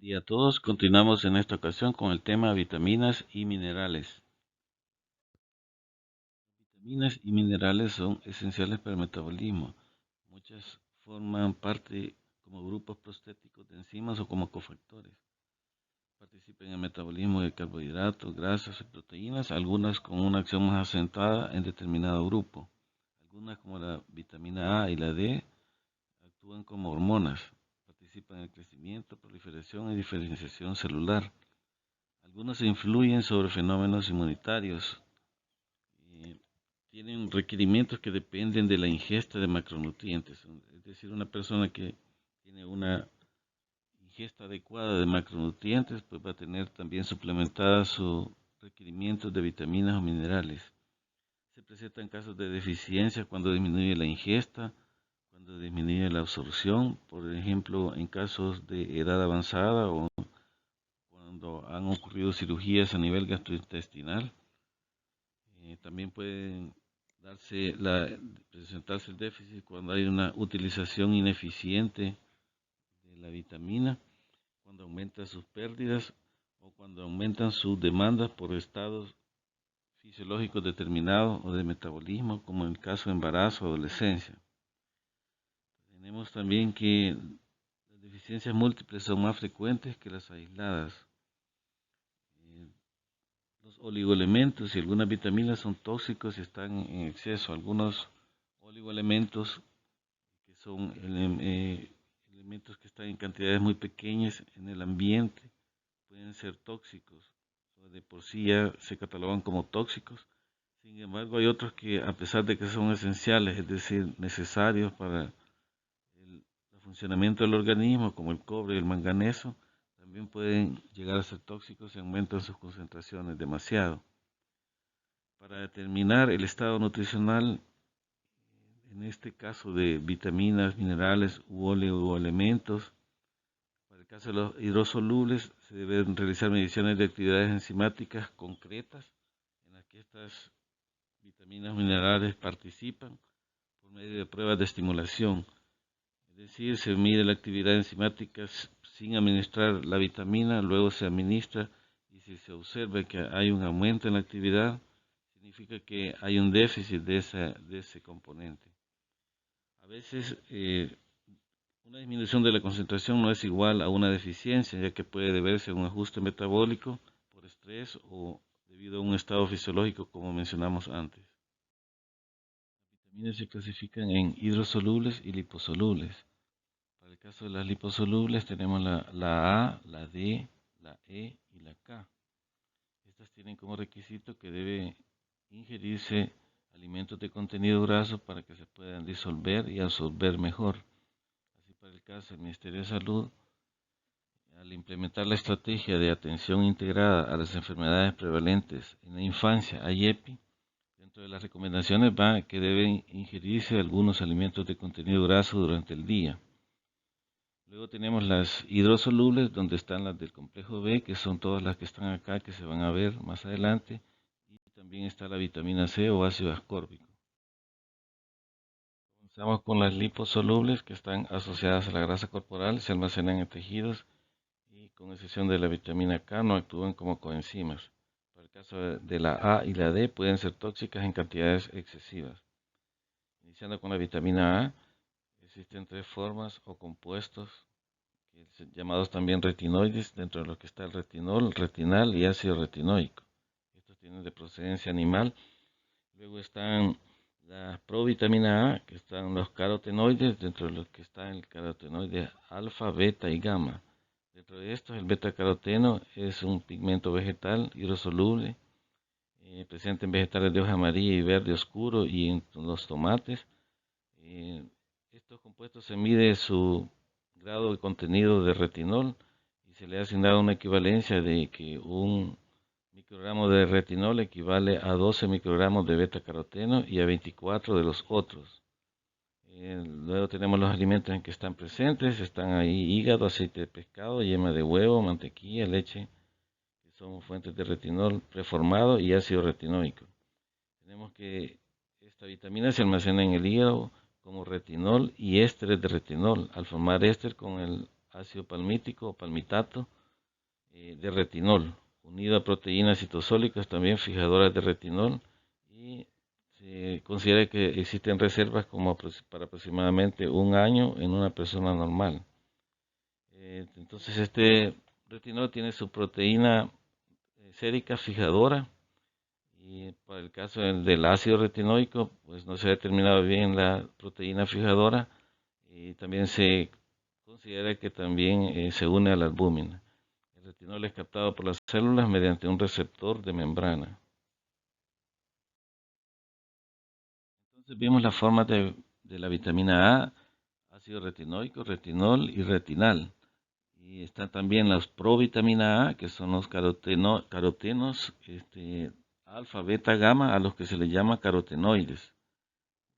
Día a todos. Continuamos en esta ocasión con el tema vitaminas y minerales. Vitaminas y minerales son esenciales para el metabolismo. Muchas forman parte como grupos prostéticos de enzimas o como cofactores. Participan en el metabolismo de carbohidratos, grasas y proteínas, algunas con una acción más acentuada en determinado grupo. Algunas como la vitamina A y la D actúan como hormonas. Participan en el crecimiento, proliferación y diferenciación celular. Algunas influyen sobre fenómenos inmunitarios. eh, Tienen requerimientos que dependen de la ingesta de macronutrientes. Es decir, una persona que tiene una ingesta adecuada de macronutrientes, pues va a tener también suplementadas sus requerimientos de vitaminas o minerales. Se presentan casos de deficiencia cuando disminuye la ingesta, cuando disminuye la absorción, por ejemplo, en casos de edad avanzada o cuando han ocurrido cirugías a nivel gastrointestinal. También pueden presentarse el déficit cuando hay una utilización ineficiente de la vitamina, cuando aumentan sus pérdidas o cuando aumentan sus demandas por estados fisiológicos determinados o de metabolismo, como en el caso de embarazo o adolescencia. Tenemos también que las deficiencias múltiples son más frecuentes que las aisladas. Los oligoelementos y algunas vitaminas son tóxicos si están en exceso. Algunos oligoelementos que son elementos que están en cantidades muy pequeñas en el ambiente pueden ser tóxicos. De por sí ya se catalogan como tóxicos. Sin embargo, hay otros que, a pesar de que son esenciales, es decir, necesarios para el funcionamiento del organismo, como el cobre y el manganeso, también pueden llegar a ser tóxicos si aumentan sus concentraciones demasiado. Para determinar el estado nutricional, en este caso de vitaminas, minerales u oligoelementos, para el caso de los hidrosolubles, se deben realizar mediciones de actividades enzimáticas concretas en las que estas vitaminas o minerales participan por medio de pruebas de estimulación. Es decir, se mide la actividad enzimática sin administrar la vitamina, luego se administra y si se observa que hay un aumento en la actividad, significa que hay un déficit de ese componente. A veces una disminución de la concentración no es igual a una deficiencia, ya que puede deberse a un ajuste metabólico por estrés o debido a un estado fisiológico, como mencionamos antes. Las vitaminas se clasifican en hidrosolubles y liposolubles. Para el caso de las liposolubles tenemos la A, la D, la E y la K. Estas tienen como requisito que debe ingerirse alimentos de contenido graso para que se puedan disolver y absorber mejor. Así, para el caso del Ministerio de Salud, al implementar la estrategia de atención integrada a las enfermedades prevalentes en la infancia, AIEPI, dentro de las recomendaciones va que deben ingerirse algunos alimentos de contenido graso durante el día. Luego tenemos las hidrosolubles, donde están las del complejo B, que son todas las que están acá, que se van a ver más adelante. Y también está la vitamina C o ácido ascórbico. Comenzamos con las liposolubles, que están asociadas a la grasa corporal, se almacenan en tejidos y con excepción de la vitamina K no actúan como coenzimas. Para el caso de la A y la D pueden ser tóxicas en cantidades excesivas. Iniciando con la vitamina A, existen tres formas o compuestos llamados también retinoides, dentro de los que está el retinol, retinal y ácido retinoico. Estos tienen de procedencia animal. Luego están la provitamina A, que están los carotenoides, dentro de los que está el carotenoide alfa, beta y gamma. Dentro de estos, el beta-caroteno es un pigmento vegetal hidrosoluble, presente en vegetales de hoja amarilla y verde oscuro y en los tomates. Estos compuestos se mide su grado de contenido de retinol y se le ha asignado una equivalencia de que un microgramo de retinol equivale a 12 microgramos de beta-caroteno y a 24 de los otros. Luego tenemos los alimentos en que están presentes, están ahí hígado, aceite de pescado, yema de huevo, mantequilla, leche, que son fuentes de retinol preformado y ácido retinoico. Tenemos que esta vitamina se almacena en el hígado como retinol y ésteres de retinol, al formar éster con el ácido palmítico o palmitato de retinol, unido a proteínas citosólicas también fijadoras de retinol, y se considera que existen reservas como para aproximadamente un año en una persona normal. Entonces este retinol tiene su proteína sérica fijadora, y para el caso del ácido retinoico, pues no se ha determinado bien la proteína fijadora, y también se considera que también se une a la albúmina. El retinol es captado por las células mediante un receptor de membrana. Entonces vimos las formas de la vitamina A: ácido retinoico, retinol y retinal. Y están también las provitamina A, que son los carotenos alfa, beta, gamma, a los que se les llama carotenoides.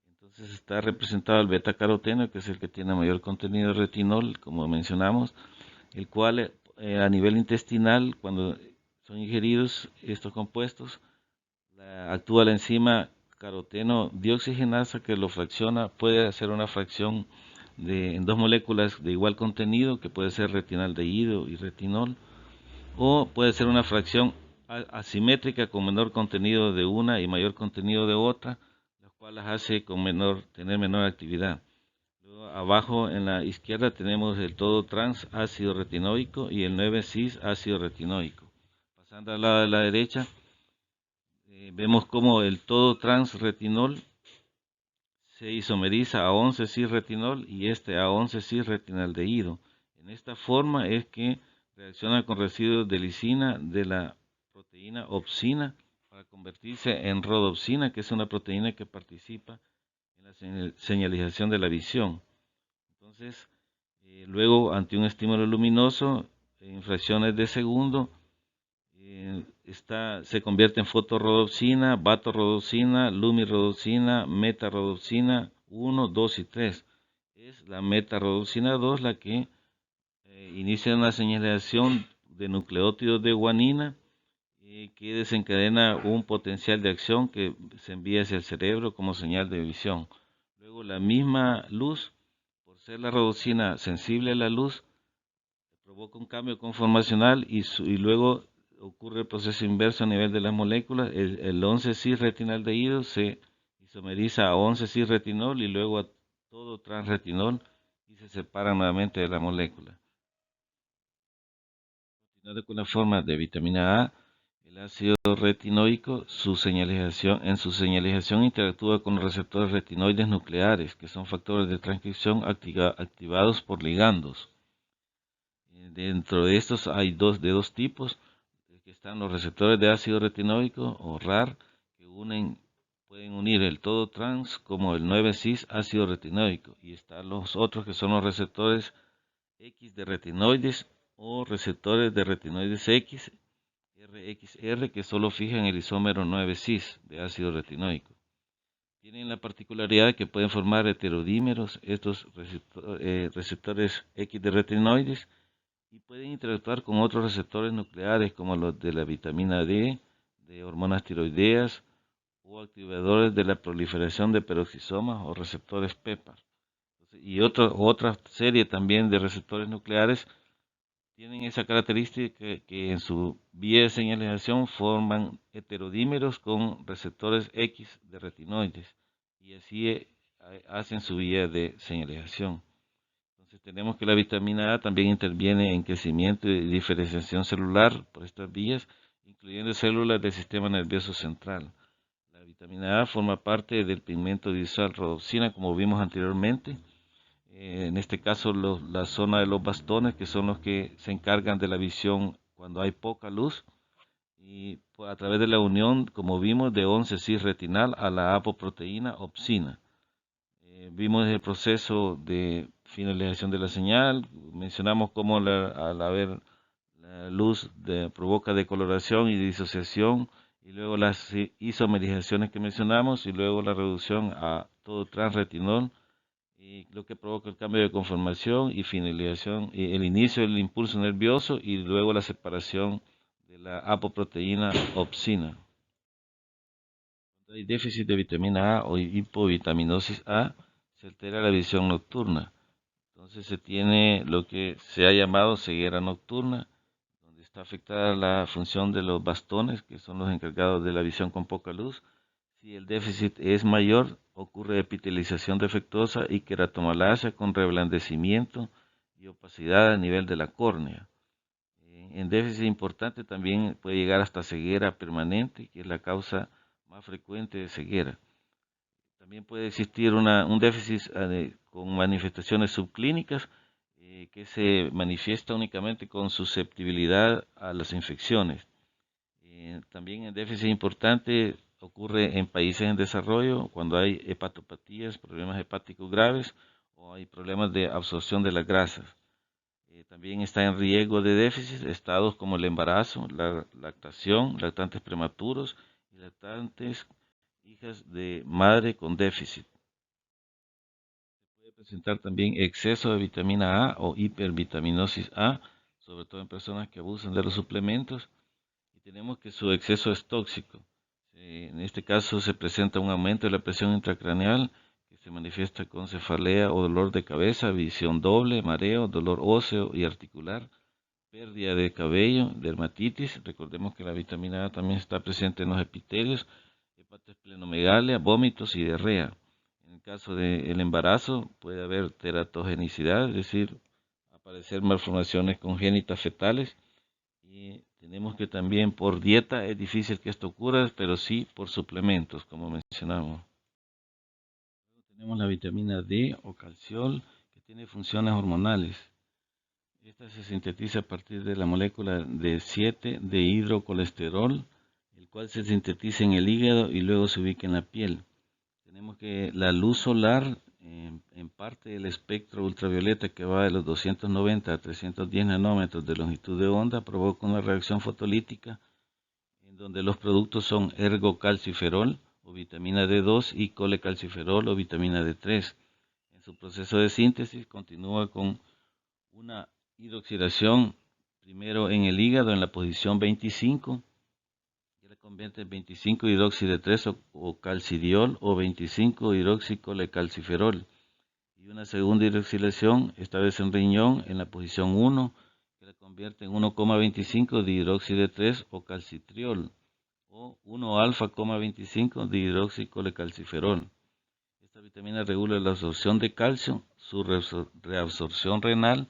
Entonces está representado el beta caroteno, que es el que tiene mayor contenido de retinol, como mencionamos, el cual a nivel intestinal, cuando son ingeridos estos compuestos, actúa la enzima caroteno dioxigenasa, que lo fracciona. Puede hacer una fracción en dos moléculas de igual contenido, que puede ser retinaldehído y retinol, o puede ser una fracción asimétrica con menor contenido de una y mayor contenido de otra, la cual las hace tener menor actividad. Luego, abajo en la izquierda tenemos el todo trans ácido retinoico y el 9-cis ácido retinoico. Pasando al lado de la derecha, vemos como el todo trans retinol se isomeriza a 11-cis-retinol y a 11-cis-retinaldehído. En esta forma es que reacciona con residuos de lisina de la proteína opsina para convertirse en rodopsina, que es una proteína que participa en la señalización de la visión. Entonces, luego, ante un estímulo luminoso, en fracciones de segundo, se convierte en fotorrodopsina, vatorrodopsina, lumirrodopsina, metarodopsina 1, 2 y 3. Es la metarodopsina 2 la que inicia una señalización de nucleótidos de guanina, que desencadena un potencial de acción que se envía hacia el cerebro como señal de visión. Luego, la misma luz, por ser la rodopsina sensible a la luz, provoca un cambio conformacional y luego ocurre el proceso inverso a nivel de las moléculas. El 11-cis-retinaldehído se isomeriza a 11-cis-retinol y luego a todo transretinol y se separan nuevamente de la molécula. Continuando con la forma de vitamina A, el ácido retinoico, en su señalización interactúa con los receptores retinoides nucleares, que son factores de transcripción activados por ligandos. Dentro de estos hay dos tipos, que están los receptores de ácido retinoico o RAR, que pueden unir el todo trans como el 9-cis ácido retinoico, y están los otros que son los receptores X de retinoides o receptores de retinoides X, RXR, que solo fijan el isómero 9-cis de ácido retinoico. Tienen la particularidad de que pueden formar heterodímeros estos receptores X de retinoides, y pueden interactuar con otros receptores nucleares como los de la vitamina D, de hormonas tiroideas o activadores de la proliferación de peroxisomas o receptores PEPAR. Y otra serie también de receptores nucleares tienen esa característica que en su vía de señalización forman heterodímeros con receptores X de retinoides, y así hacen su vía de señalización. Entonces tenemos que la vitamina A también interviene en crecimiento y diferenciación celular por estas vías, incluyendo células del sistema nervioso central. La vitamina A forma parte del pigmento visual rodopsina, como vimos anteriormente. En este caso, la zona de los bastones, que son los que se encargan de la visión cuando hay poca luz, y a través de la unión, como vimos, de 11-cis-retinal a la apoproteína opsina. Vimos el proceso de finalización de la señal. Mencionamos cómo al haber la luz provoca decoloración y disociación, y luego las isomerizaciones que mencionamos, y luego la reducción a todo transretinol, y lo que provoca el cambio de conformación y finalización, y el inicio del impulso nervioso, y luego la separación de la apoproteína opsina. Cuando hay déficit de vitamina A o hipovitaminosis A, se altera la visión nocturna. Entonces se tiene lo que se ha llamado ceguera nocturna, donde está afectada la función de los bastones, que son los encargados de la visión con poca luz. Si el déficit es mayor, ocurre epitelización defectuosa y queratomalacia con reblandecimiento y opacidad a nivel de la córnea. En déficit importante también puede llegar hasta ceguera permanente, que es la causa más frecuente de ceguera. También puede existir un déficit con manifestaciones subclínicas que se manifiesta únicamente con susceptibilidad a las infecciones. También el déficit importante ocurre en países en desarrollo cuando hay hepatopatías, problemas hepáticos graves o hay problemas de absorción de las grasas. También está en riesgo de déficit estados como el embarazo, la lactación, lactantes prematuros y lactantes hijas de madre con déficit. Puede presentar también exceso de vitamina A o hipervitaminosis A, sobre todo en personas que abusan de los suplementos. Y tenemos que su exceso es tóxico. En este caso se presenta un aumento de la presión intracraneal que se manifiesta con cefalea o dolor de cabeza, visión doble, mareo, dolor óseo y articular, pérdida de cabello, dermatitis. Recordemos que la vitamina A también está presente en los epitelios, hepatosplenomegalia, vómitos y diarrea. En el caso del embarazo puede haber teratogenicidad, es decir, aparecer malformaciones congénitas fetales. Y tenemos que también por dieta es difícil que esto ocurra, pero sí por suplementos, como mencionamos. Tenemos la vitamina D o calciol, que tiene funciones hormonales. Esta se sintetiza a partir de la molécula de 7 de hidrocolesterol, el cual se sintetiza en el hígado y luego se ubica en la piel. Tenemos que la luz solar, en parte del espectro ultravioleta que va de los 290 a 310 nanómetros de longitud de onda, provoca una reacción fotolítica en donde los productos son ergocalciferol o vitamina D2 y colecalciferol o vitamina D3. En su proceso de síntesis continúa con una hidroxilación primero en el hígado en la posición 25, que la convierte en 25 hidróxido de 3 o calcidiol o 25 hidroxicolecalciferol. Y una segunda hidroxilación, esta vez en riñón, en la posición 1, que la convierte en 1,25 de hidróxido de 3 o calcitriol o 1-alfa,25 de hidroxicolecalciferol. Esta vitamina regula la absorción de calcio, su reabsorción renal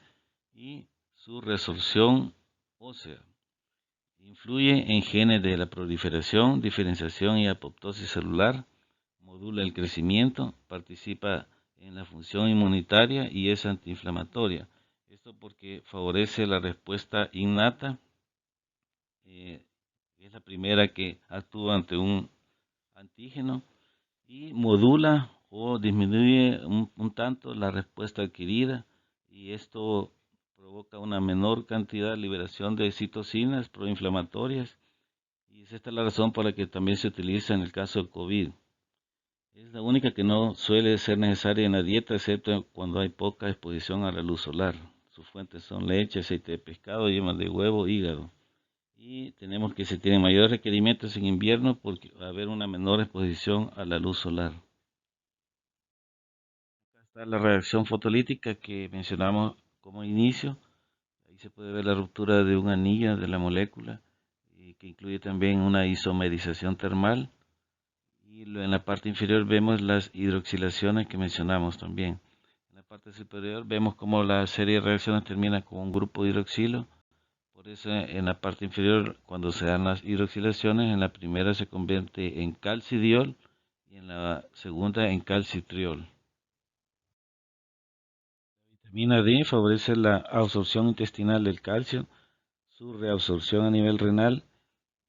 y su resorción ósea. Influye en genes de la proliferación, diferenciación y apoptosis celular, modula el crecimiento, participa en la función inmunitaria y es antiinflamatoria. Esto porque favorece la respuesta innata, es la primera que actúa ante un antígeno y modula o disminuye un tanto la respuesta adquirida y esto provoca una menor cantidad de liberación de citocinas proinflamatorias y es esta la razón por la que también se utiliza en el caso del COVID. Es la única que no suele ser necesaria en la dieta, excepto cuando hay poca exposición a la luz solar. Sus fuentes son leche, aceite de pescado, yemas de huevo, hígado. Y tenemos que se tienen mayores requerimientos en invierno porque va a haber una menor exposición a la luz solar. Acá está la reacción fotolítica que mencionamos como inicio. Ahí se puede ver la ruptura de un anillo de la molécula, que incluye también una isomerización termal. Y en la parte inferior vemos las hidroxilaciones que mencionamos también. En la parte superior vemos cómo la serie de reacciones termina con un grupo hidroxilo. Por eso en la parte inferior, cuando se dan las hidroxilaciones, en la primera se convierte en calcidiol y en la segunda en calcitriol. La vitamina D favorece la absorción intestinal del calcio, su reabsorción a nivel renal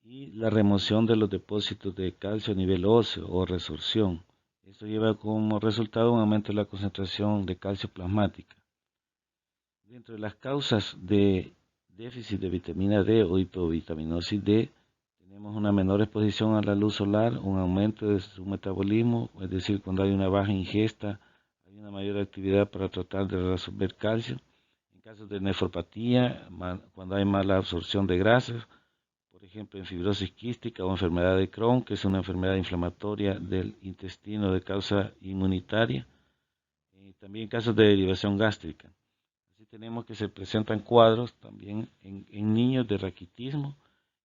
y la remoción de los depósitos de calcio a nivel óseo o resorción. Esto lleva como resultado un aumento de la concentración de calcio plasmática. Dentro de las causas de déficit de vitamina D o hipovitaminosis D, tenemos una menor exposición a la luz solar, un aumento de su metabolismo, es decir, cuando hay una baja ingesta, hay una mayor actividad para tratar de reabsorber calcio. En casos de nefropatía, cuando hay mala absorción de grasas, por ejemplo, en fibrosis quística o enfermedad de Crohn, que es una enfermedad inflamatoria del intestino de causa inmunitaria, y también en casos de derivación gástrica. Así tenemos que se presentan cuadros también en niños de raquitismo,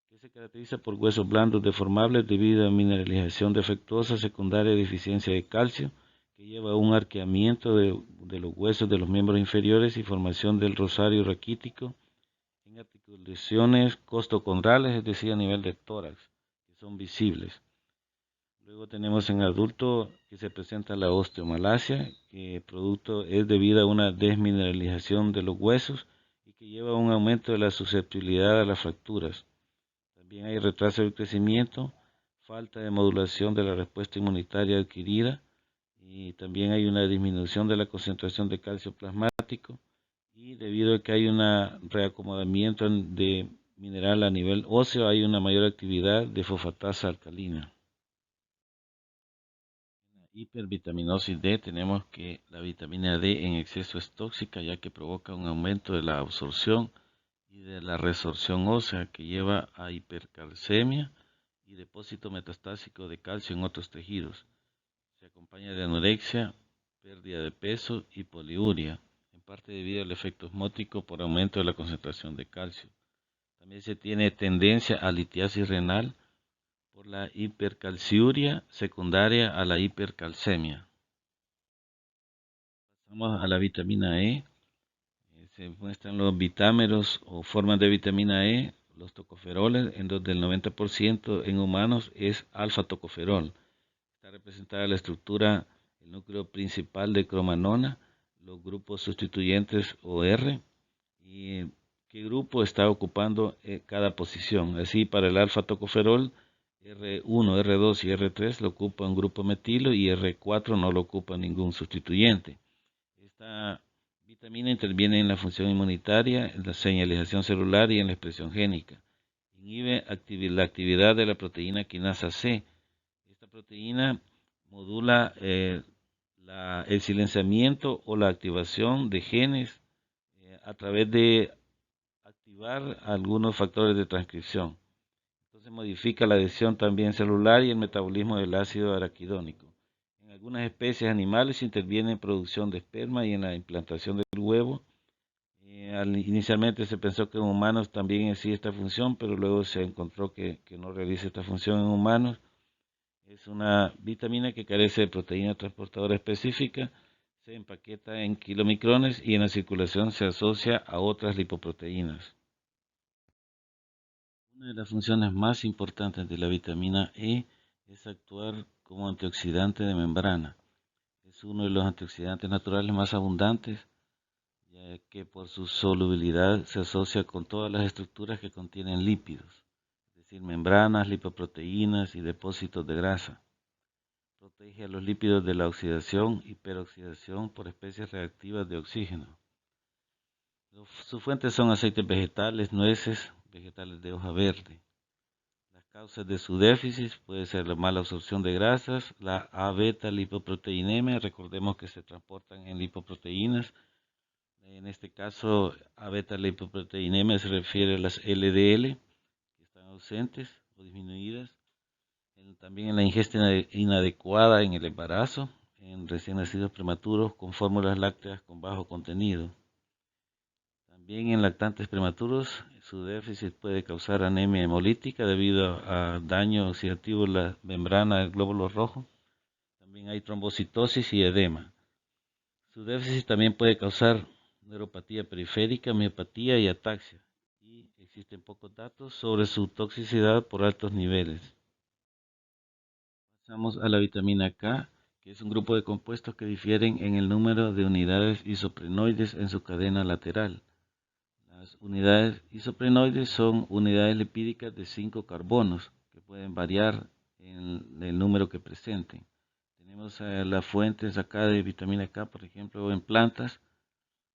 que se caracteriza por huesos blandos deformables debido a mineralización defectuosa secundaria de deficiencia de calcio, que lleva a un arqueamiento de los huesos de los miembros inferiores y formación del rosario raquítico en articulaciones costocondrales, es decir, a nivel de tórax, que son visibles. Luego tenemos en adulto que se presenta la osteomalacia, que producto es debido a una desmineralización de los huesos y que lleva a un aumento de la susceptibilidad a las fracturas. También hay retraso del crecimiento, falta de modulación de la respuesta inmunitaria adquirida y también hay una disminución de la concentración de calcio plasmático y debido a que hay un reacomodamiento de mineral a nivel óseo, hay una mayor actividad de fosfatasa alcalina. Hipervitaminosis D, tenemos que la vitamina D en exceso es tóxica ya que provoca un aumento de la absorción y de la resorción ósea que lleva a hipercalcemia y depósito metastásico de calcio en otros tejidos. Se acompaña de anorexia, pérdida de peso y poliuria, en parte debido al efecto osmótico por aumento de la concentración de calcio. También se tiene tendencia a litiasis renal por la hipercalciuria secundaria a la hipercalcemia. Pasamos a la vitamina E. Se muestran los vitámeros o formas de vitamina E, los tocoferoles, en donde el 90% en humanos es alfa-tocoferol. Está representada la estructura, el núcleo principal de cromanona, los grupos sustituyentes OR y qué grupo está ocupando cada posición. Así, para el alfa-tocoferol, R1, R2 y R3 lo ocupa un grupo metilo y R4 no lo ocupa ningún sustituyente. Esta vitamina interviene en la función inmunitaria, en la señalización celular y en la expresión génica. Inhibe la actividad de la proteína quinasa C. Esta proteína modula el silenciamiento o la activación de genes a través de activar algunos factores de transcripción. Entonces modifica la adhesión también celular y el metabolismo del ácido araquidónico. En algunas especies animales interviene en producción de esperma y en la implantación del huevo. Inicialmente se pensó que en humanos también existe esta función, pero luego se encontró que no realiza esta función en humanos. Es una vitamina que carece de proteína transportadora específica, se empaqueta en kilomicrones y en la circulación se asocia a otras lipoproteínas. Una de las funciones más importantes de la vitamina E es actuar como antioxidante de membrana. Es uno de los antioxidantes naturales más abundantes, ya que por su solubilidad se asocia con todas las estructuras que contienen lípidos, es decir, membranas, lipoproteínas y depósitos de grasa. Protege a los lípidos de la oxidación y peroxidación por especies reactivas de oxígeno. Sus fuentes son aceites vegetales, nueces, vegetales de hoja verde. Las causas de su déficit puede ser la mala absorción de grasas, la A-beta lipoproteinemia, recordemos que se transportan en lipoproteínas. En este caso, A-beta lipoproteinemia se refiere a las LDL, que están ausentes o disminuidas. También en la ingesta inadecuada en el embarazo, en recién nacidos prematuros con fórmulas lácteas con bajo contenido. También en lactantes prematuros, su déficit puede causar anemia hemolítica debido a daño oxidativo en la membrana del glóbulo rojo. También hay trombocitosis y edema. Su déficit también puede causar neuropatía periférica, miopatía y ataxia. Y existen pocos datos sobre su toxicidad por altos niveles. Pasamos a la vitamina K, que es un grupo de compuestos que difieren en el número de unidades isoprenoides en su cadena lateral. Las unidades isoprenoides son unidades lipídicas de 5 carbonos, que pueden variar en el número que presenten. Tenemos las fuentes acá de vitamina K, por ejemplo, en plantas,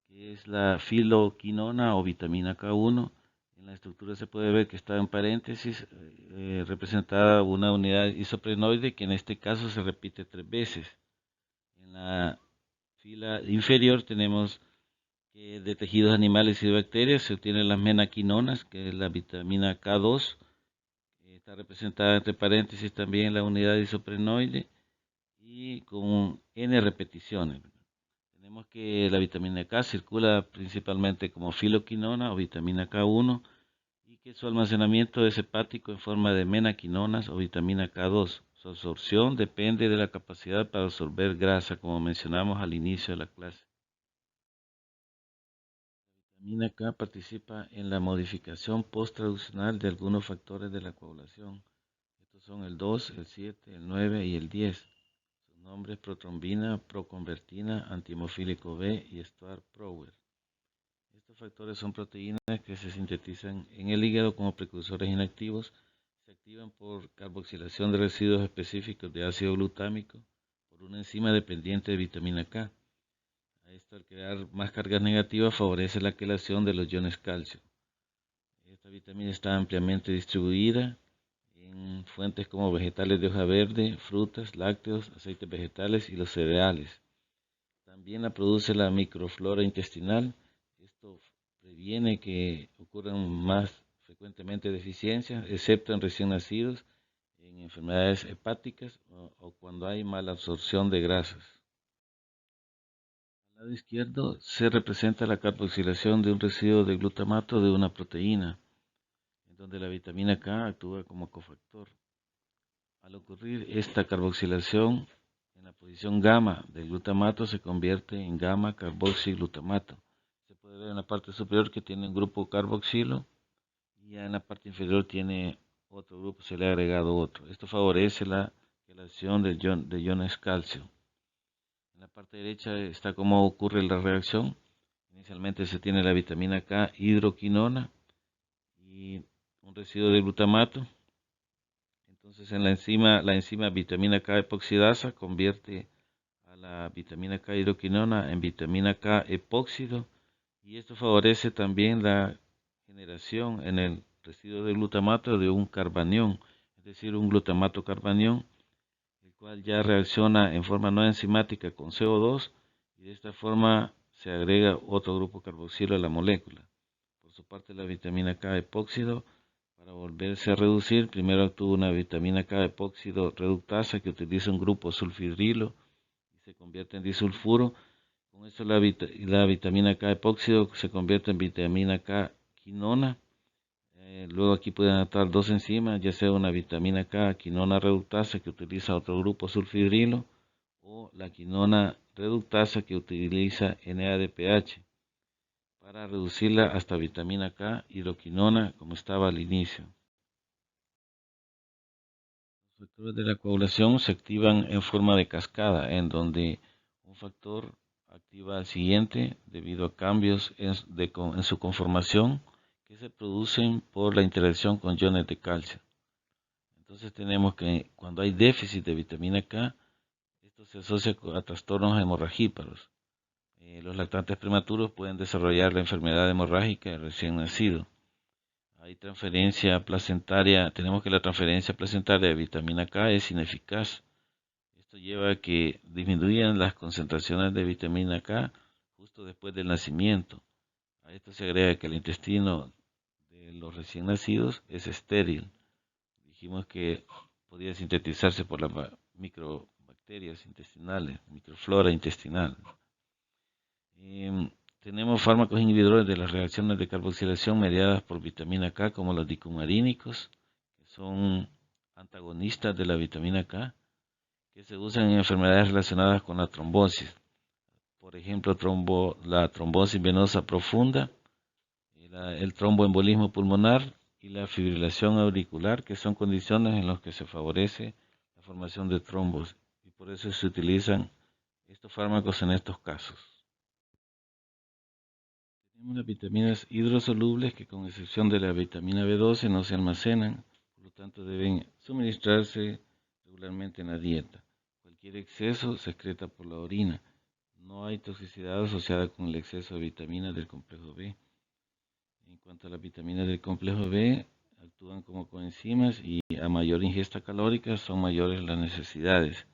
que es la filoquinona o vitamina K1. En la estructura se puede ver que está en paréntesis representada una unidad isoprenoide que en este caso se repite 3 veces. En la fila inferior tenemos que de tejidos animales y de bacterias se obtienen las menaquinonas, que es la vitamina K2. Está representada entre paréntesis también la unidad isoprenoide y con N repeticiones. Tenemos que la vitamina K circula principalmente como filoquinona o vitamina K1 y que su almacenamiento es hepático en forma de menaquinonas o vitamina K2. Su absorción depende de la capacidad para absorber grasa, como mencionamos al inicio de la clase. La vitamina K participa en la modificación post-traduccional de algunos factores de la coagulación. Estos son el 2, el 7, el 9 y el 10. Sus nombres protrombina, proconvertina, antihemofílico B y Stuart-Prower. Estos factores son proteínas que se sintetizan en el hígado como precursores inactivos, se activan por carboxilación de residuos específicos de ácido glutámico por una enzima dependiente de vitamina K. Esto, al crear más cargas negativas, favorece la quelación de los iones calcio. Esta vitamina está ampliamente distribuida en fuentes como vegetales de hoja verde, frutas, lácteos, aceites vegetales y los cereales. También la produce la microflora intestinal. Esto previene que ocurran más frecuentemente deficiencias, excepto en recién nacidos, en enfermedades hepáticas o cuando hay mala absorción de grasas. Al lado izquierdo se representa la carboxilación de un residuo de glutamato de una proteína, en donde la vitamina K actúa como cofactor. Al ocurrir esta carboxilación, en la posición gamma del glutamato se convierte en gamma carboxiglutamato. Se puede ver en la parte superior que tiene un grupo carboxilo y ya en la parte inferior tiene otro grupo, se le ha agregado otro. Esto favorece la quelación de iones calcio. En la parte derecha está cómo ocurre la reacción. Inicialmente se tiene la vitamina K hidroquinona y un residuo de glutamato. Entonces en la enzima vitamina K epoxidasa convierte a la vitamina K hidroquinona en vitamina K epóxido y esto favorece también la generación en el residuo de glutamato de un carbanión, es decir, un glutamato carbanión, el cual ya reacciona en forma no enzimática con CO2 y de esta forma se agrega otro grupo carboxilo a la molécula. Por su parte, la vitamina K epóxido, para volverse a reducir, primero actúa una vitamina K epóxido reductasa que utiliza un grupo sulfidrilo y se convierte en disulfuro. Con esto la vitamina K epóxido se convierte en vitamina K quinona. Luego aquí pueden actuar dos enzimas, ya sea una vitamina K quinona reductasa que utiliza otro grupo sulfidrilo o la quinona reductasa que utiliza NADPH para reducirla hasta vitamina K hidroquinona como estaba al inicio. Los factores de la coagulación se activan en forma de cascada, en donde un factor activa al siguiente debido a cambios en su conformación que se producen por la interacción con iones de calcio. Entonces tenemos que cuando hay déficit de vitamina K, esto se asocia a trastornos hemorragíparos. Los lactantes prematuros pueden desarrollar la enfermedad hemorrágica del recién nacido. Hay transferencia placentaria, tenemos que la transferencia placentaria de vitamina K es ineficaz. Esto lleva a que disminuyan las concentraciones de vitamina K justo después del nacimiento. A esto se agrega que el intestino de los recién nacidos es estéril. Dijimos que podía sintetizarse por las microbacterias intestinales, microflora intestinal. Tenemos fármacos inhibidores de las reacciones de carboxilación mediadas por vitamina K, como los dicumarínicos, que son antagonistas de la vitamina K, que se usan en enfermedades relacionadas con la trombosis. Por ejemplo, la trombosis venosa profunda, el tromboembolismo pulmonar y la fibrilación auricular, que son condiciones en las que se favorece la formación de trombos. Y por eso se utilizan estos fármacos en estos casos. Tenemos las vitaminas hidrosolubles que con excepción de la vitamina B12 no se almacenan, por lo tanto deben suministrarse regularmente en la dieta. Cualquier exceso se excreta por la orina. No hay toxicidad asociada con el exceso de vitaminas del complejo B. En cuanto a las vitaminas del complejo B, actúan como coenzimas y a mayor ingesta calórica son mayores las necesidades,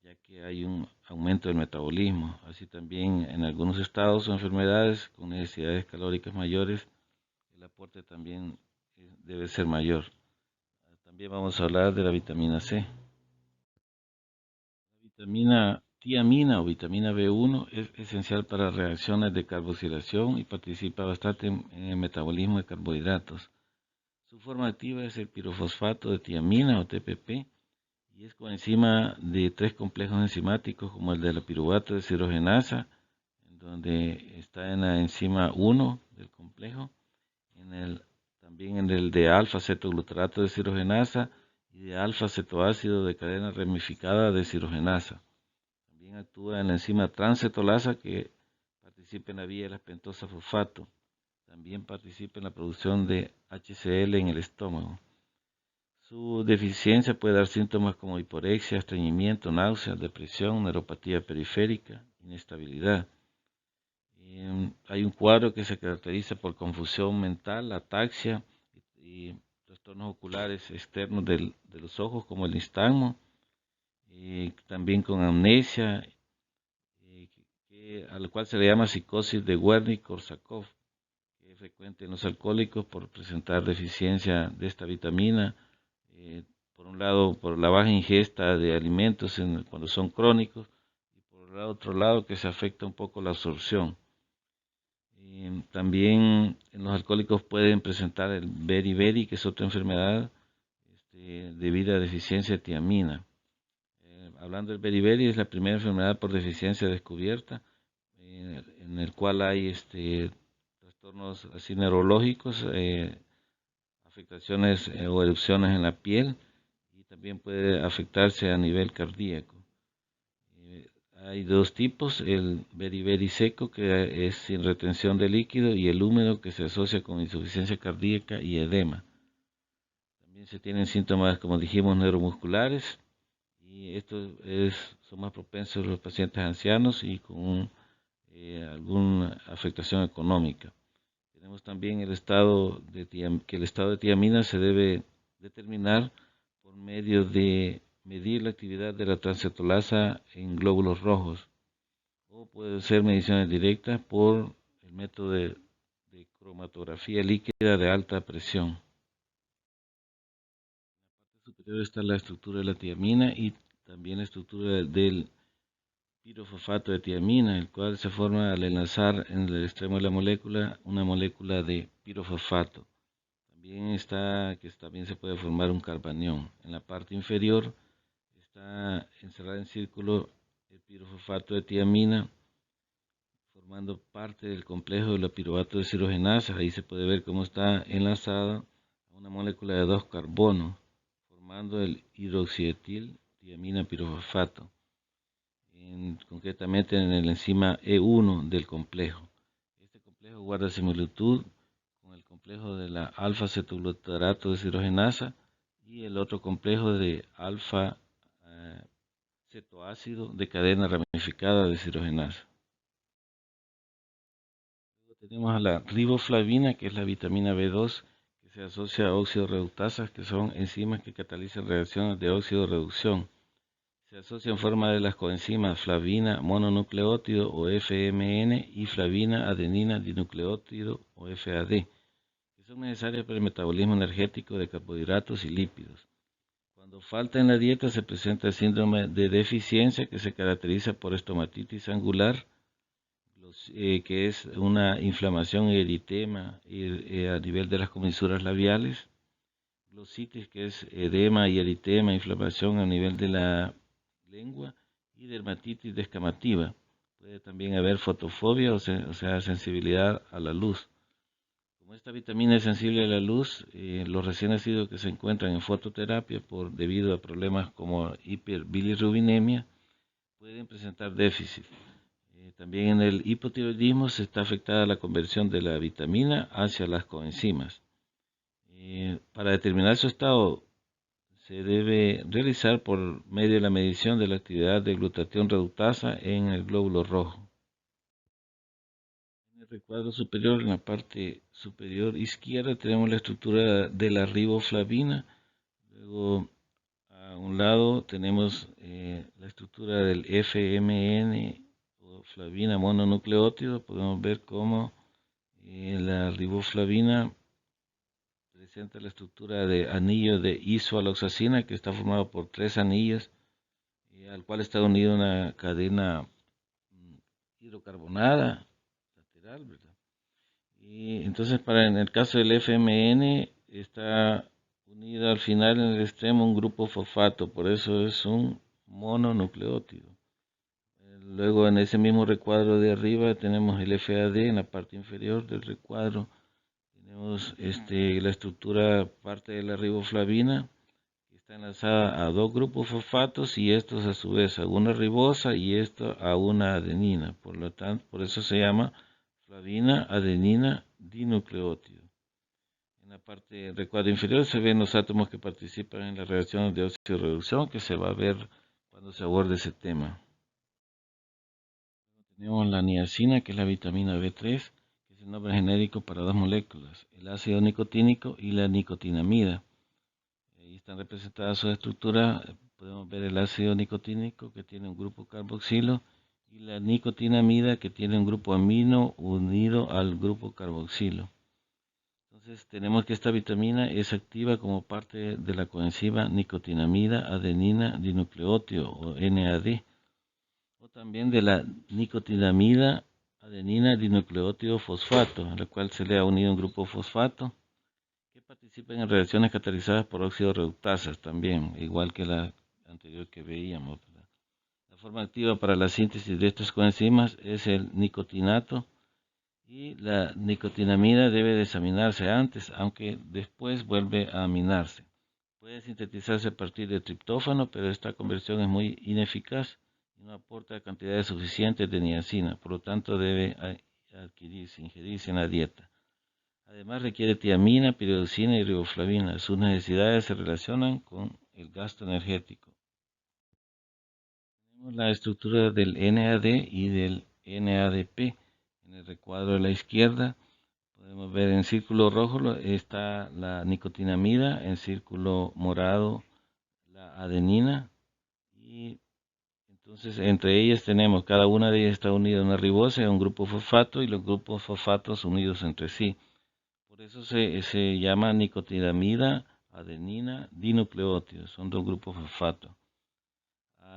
ya que hay un aumento del metabolismo. Así también en algunos estados o enfermedades con necesidades calóricas mayores, el aporte también debe ser mayor. También vamos a hablar de la vitamina C. La vitamina tiamina o vitamina B1 es esencial para reacciones de carboxilación y participa bastante en el metabolismo de carbohidratos. Su forma activa es el pirofosfato de tiamina o TPP y es coenzima de tres complejos enzimáticos como el de la piruvato de deshidrogenasa, donde está en la enzima 1 del complejo, también en el de alfa-cetoglutarato de deshidrogenasa y de alfa-cetoácido de cadena ramificada de deshidrogenasa. También actúa en la enzima transcetolasa que participa en la vía de la pentosa fosfato. También participa en la producción de HCl en el estómago. Su deficiencia puede dar síntomas como hiporexia, estreñimiento, náuseas, depresión, neuropatía periférica, inestabilidad. Hay un cuadro que se caracteriza por confusión mental, ataxia y trastornos oculares externos de los ojos como el nistagmo, también con amnesia, a lo cual se le llama psicosis de Wernicke-Korsakoff, que es frecuente en los alcohólicos por presentar deficiencia de esta vitamina, por un lado por la baja ingesta de alimentos cuando son crónicos y por el otro lado que se afecta un poco la absorción. También en los alcohólicos pueden presentar el beriberi, que es otra enfermedad debido a deficiencia de tiamina. Hablando del beriberi, es la primera enfermedad por deficiencia descubierta, en el cual hay trastornos así neurológicos, afectaciones o erupciones en la piel y también puede afectarse a nivel cardíaco. Hay dos tipos, el beriberi seco, que es sin retención de líquido, y el húmedo, que se asocia con insuficiencia cardíaca y edema. También se tienen síntomas, como dijimos, neuromusculares, y estos son más propensos los pacientes ancianos y con alguna afectación económica. Tenemos también que el estado de tiamina se debe determinar por medio de medir la actividad de la transcetolasa en glóbulos rojos, o puede ser mediciones directas por el método de cromatografía líquida de alta presión. En la parte superior está la estructura de la tiamina y también la estructura del pirofosfato de tiamina, el cual se forma al enlazar en el extremo de la molécula una molécula de pirofosfato. También se puede formar un carbanión. En la parte inferior está encerrada en círculo el pirofosfato de tiamina, formando parte del complejo de la piruvato de deshidrogenasa. Ahí se puede ver cómo está enlazada a una molécula de 2 carbonos, formando el hidroxietil tiamina pirofosfato, concretamente en el enzima E1 del complejo. Este complejo guarda similitud con el complejo de la alfa-cetoglutarato de deshidrogenasa y el otro complejo de alfa-cetoácido de cadena ramificada de deshidrogenasa. Luego tenemos a la riboflavina, que es la vitamina B2, que se asocia a óxido reductasas, que son enzimas que catalizan reacciones de óxido reducción. Se asocia en forma de las coenzimas flavina mononucleótido o FMN y flavina adenina dinucleótido o FAD, que son necesarias para el metabolismo energético de carbohidratos y lípidos. Cuando falta en la dieta se presenta el síndrome de deficiencia, que se caracteriza por estomatitis angular, que es una inflamación y eritema a nivel de las comisuras labiales, glositis, que es edema y eritema, inflamación a nivel de la lengua, y dermatitis descamativa. Puede también haber fotofobia, o sea, sensibilidad a la luz. Como esta vitamina es sensible a la luz, los recién nacidos que se encuentran en fototerapia debido a problemas como hiperbilirrubinemia pueden presentar déficit. También en el hipotiroidismo se está afectada la conversión de la vitamina hacia las coenzimas. Para determinar su estado se debe realizar por medio de la medición de la actividad de glutatión reductasa en el glóbulo rojo. En el recuadro superior, en la parte superior izquierda, tenemos la estructura de la riboflavina. Luego, a un lado tenemos la estructura del FMN o flavina mononucleótido. Podemos ver cómo la riboflavina presenta la estructura de anillo de isoaloxacina, que está formado por 3 anillos al cual está unida una cadena hidrocarbonada lateral, ¿verdad? Y entonces en el caso del FMN está unido al final en el extremo un grupo fosfato, por eso es un mononucleótido. Luego en ese mismo recuadro de arriba tenemos el FAD en la parte inferior del recuadro. Tenemos la estructura parte de la riboflavina que está enlazada a dos grupos fosfatos y estos a su vez a una ribosa y esto a una adenina. Por lo tanto, por eso se llama flavina adenina dinucleótido. En la parte del recuadro inferior se ven los átomos que participan en la reacción de oxidorreducción que se va a ver cuando se aborde ese tema. Tenemos la niacina, que es la vitamina B3, que es el nombre genérico para dos moléculas, el ácido nicotínico y la nicotinamida. Ahí están representadas sus estructuras. Podemos ver el ácido nicotínico, que tiene un grupo carboxilo, y la nicotinamida, que tiene un grupo amino unido al grupo carboxilo. Entonces tenemos que esta vitamina es activa como parte de la coenzima nicotinamida adenina dinucleótido o NAD, o también de la nicotinamida adenina dinucleótido fosfato, a la cual se le ha unido un grupo fosfato que participa en reacciones catalizadas por óxido reductasas también, igual que la anterior que veíamos, ¿verdad? La forma activa para la síntesis de estas coenzimas es el nicotinato y la nicotinamida debe desaminarse antes, aunque después vuelve a aminarse. Puede sintetizarse a partir de triptófano, pero esta conversión es muy ineficaz y no aporta cantidades suficientes de niacina, por lo tanto debe ingerirse en la dieta. Además requiere tiamina, piridosina y riboflavina. Sus necesidades se relacionan con el gasto energético. Tenemos la estructura del NAD y del NADP. En el recuadro de la izquierda podemos ver en círculo rojo está la nicotinamida, en círculo morado la adenina, y entonces entre ellas tenemos, cada una de ellas está unida a una ribosa y a un grupo fosfato y los grupos fosfatos unidos entre sí. Por eso se llama nicotinamida adenina dinucleótido, son dos grupos fosfato.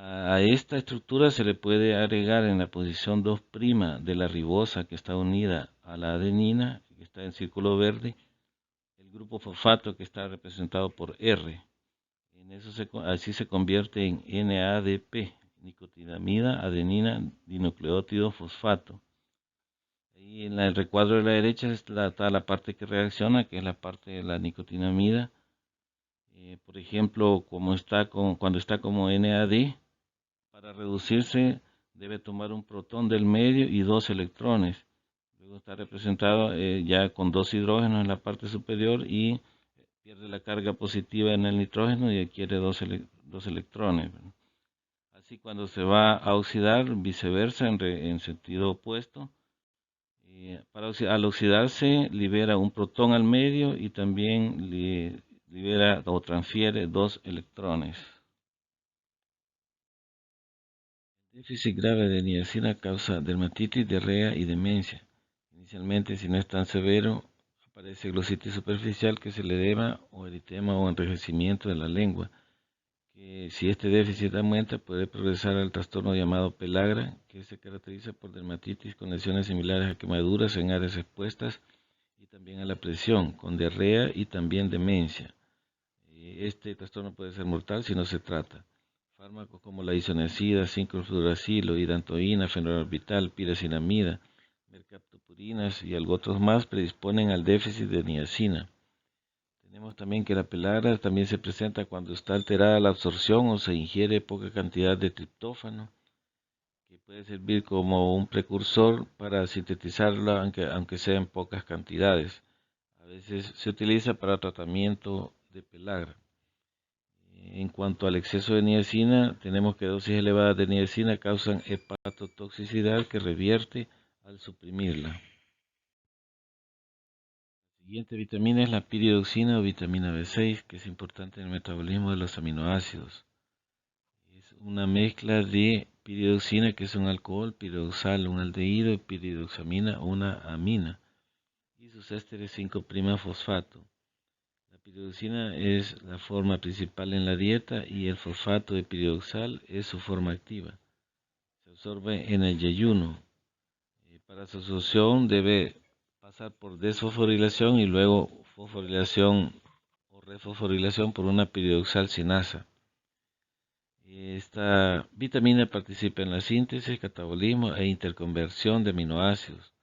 A esta estructura se le puede agregar en la posición 2' de la ribosa que está unida a la adenina, que está en círculo verde, el grupo fosfato que está representado por R. Así se convierte en NADP, nicotinamida adenina dinucleótido fosfato. Ahí en el recuadro de la derecha está la parte que reacciona, que es la parte de la nicotinamida. Por ejemplo, cuando está como NAD, para reducirse debe tomar un protón del medio y dos electrones. Luego está representado ya con dos hidrógenos en la parte superior y pierde la carga positiva en el nitrógeno y adquiere dos electrones. Así cuando se va a oxidar, viceversa, en sentido opuesto. Al oxidarse libera un protón al medio y también libera o transfiere dos electrones. El déficit grave de niacina causa dermatitis, diarrea y demencia. Inicialmente, si no es tan severo, aparece glositis superficial que se le deba o eritema o enrojecimiento de la lengua, que si este déficit aumenta puede progresar al trastorno llamado pelagra, que se caracteriza por dermatitis con lesiones similares a quemaduras en áreas expuestas y también a la presión, con diarrea y también demencia. Este trastorno puede ser mortal si no se trata. Fármacos como la isoniazida, 5-fluoracilo, hidantoína, fenobarbital, piracinamida, mercaptopurinas y algo otros más predisponen al déficit de niacina. Tenemos también que la pelagra también se presenta cuando está alterada la absorción o se ingiere poca cantidad de triptófano, que puede servir como un precursor para sintetizarla, aunque sea en pocas cantidades. A veces se utiliza para tratamiento de pelagra. En cuanto al exceso de niacina, tenemos que dosis elevadas de niacina causan hepatotoxicidad que revierte al suprimirla. La siguiente vitamina es la piridoxina o vitamina B6, que es importante en el metabolismo de los aminoácidos. Es una mezcla de piridoxina, que es un alcohol, piridoxal, un aldehído, y piridoxamina, una amina, y sus ésteres 5' fosfato. La piridoxina es la forma principal en la dieta y el fosfato de piridoxal es su forma activa. Se absorbe en el yeyuno. Para su absorción debe pasar por desfosforilación y luego fosforilación o refosforilación por una piridoxal sinasa. Esta vitamina participa en la síntesis, catabolismo e interconversión de aminoácidos.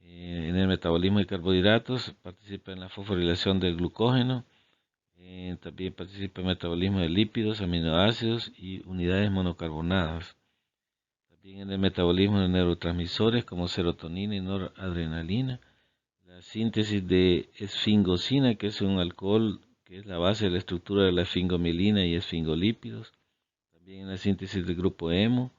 En el metabolismo de carbohidratos participa en la fosforilación del glucógeno. También participa en el metabolismo de lípidos, aminoácidos y unidades monocarbonadas. También en el metabolismo de neurotransmisores como serotonina y noradrenalina. La síntesis de esfingosina, que es un alcohol que es la base de la estructura de la esfingomilina y esfingolípidos. También en la síntesis del grupo hemo,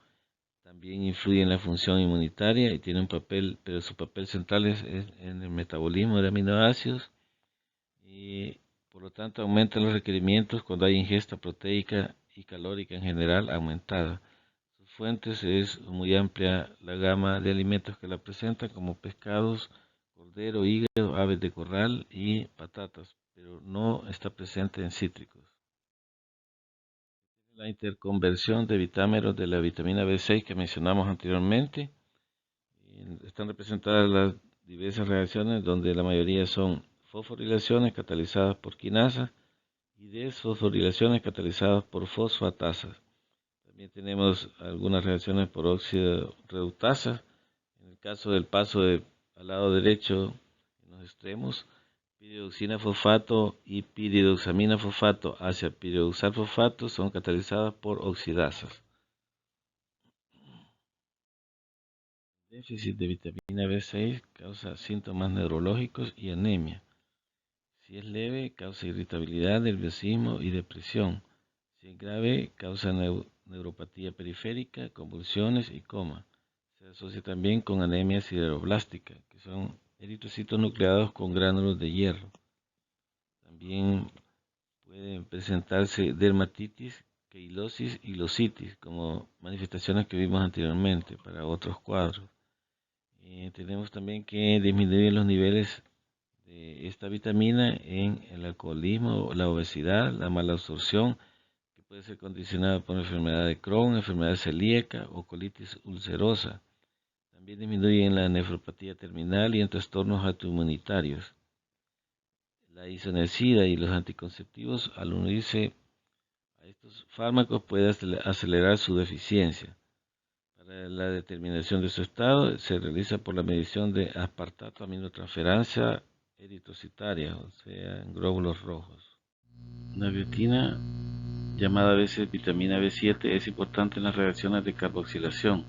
también influye en la función inmunitaria y tiene un papel, pero su papel central es en el metabolismo de aminoácidos y por lo tanto aumenta los requerimientos cuando hay ingesta proteica y calórica en general aumentada. Sus fuentes es muy amplia la gama de alimentos que la presentan como pescados, cordero, hígado, aves de corral y patatas, pero no está presente en cítricos. La interconversión de vitámeros de la vitamina B6 que mencionamos anteriormente. Están representadas las diversas reacciones donde la mayoría son fosforilaciones catalizadas por quinasas y desfosforilaciones catalizadas por fosfatasas. También tenemos algunas reacciones por óxido reductasas. En el caso del paso al lado derecho en los extremos, piridoxina fosfato y piridoxamina fosfato hacia piridoxal fosfato son catalizadas por oxidasas. Déficit de vitamina B6 causa síntomas neurológicos y anemia. Si es leve, causa irritabilidad, nerviosismo y depresión. Si es grave, causa neuropatía periférica, convulsiones y coma. Se asocia también con anemia sideroblástica, que son eritrocitos nucleados con gránulos de hierro. También pueden presentarse dermatitis, queilosis y lositis, como manifestaciones que vimos anteriormente para otros cuadros. Tenemos también que disminuir los niveles de esta vitamina en el alcoholismo, la obesidad, la mala absorción, que puede ser condicionada por enfermedad de Crohn, enfermedad celíaca o colitis ulcerosa. También disminuye en la nefropatía terminal y en trastornos autoinmunitarios. La isoniazida y los anticonceptivos, al unirse a estos fármacos, puede acelerar su deficiencia. Para la determinación de su estado se realiza por la medición de aspartato aminotransferasa eritrocitaria, o sea, en glóbulos rojos. La biotina, llamada a veces vitamina B7, es importante en las reacciones de carboxilación,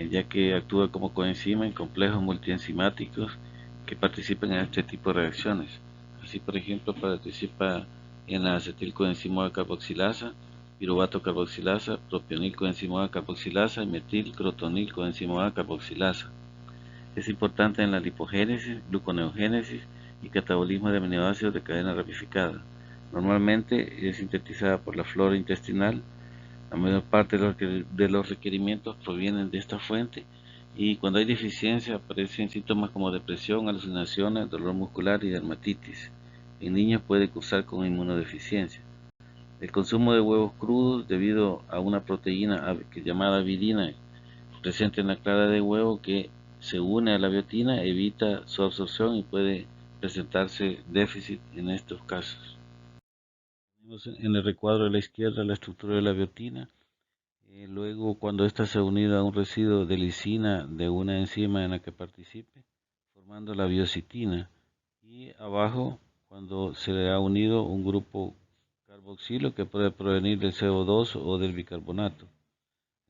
ya que actúa como coenzima en complejos multienzimáticos que participan en este tipo de reacciones. Así, por ejemplo, participa en la acetilcoenzimoa carboxilasa, piruvato carboxilasa, propionil coenzimoa carboxilasa y metilcrotonil coenzimoa carboxilasa. Es importante en la lipogénesis, gluconeogénesis y catabolismo de aminoácidos de cadena ramificada. Normalmente es sintetizada por la flora intestinal. La mayor parte de los requerimientos provienen de esta fuente y cuando hay deficiencia aparecen síntomas como depresión, alucinaciones, dolor muscular y dermatitis. En niños puede cursar con inmunodeficiencia. El consumo de huevos crudos debido a una proteína llamada virina presente en la clara de huevo que se une a la biotina evita su absorción y puede presentarse déficit en estos casos. Tenemos en el recuadro de la izquierda la estructura de la biotina. Luego, cuando ésta se ha unido a un residuo de lisina de una enzima en la que participe, formando la biocitina. Y abajo, cuando se le ha unido un grupo carboxilo que puede provenir del CO2 o del bicarbonato.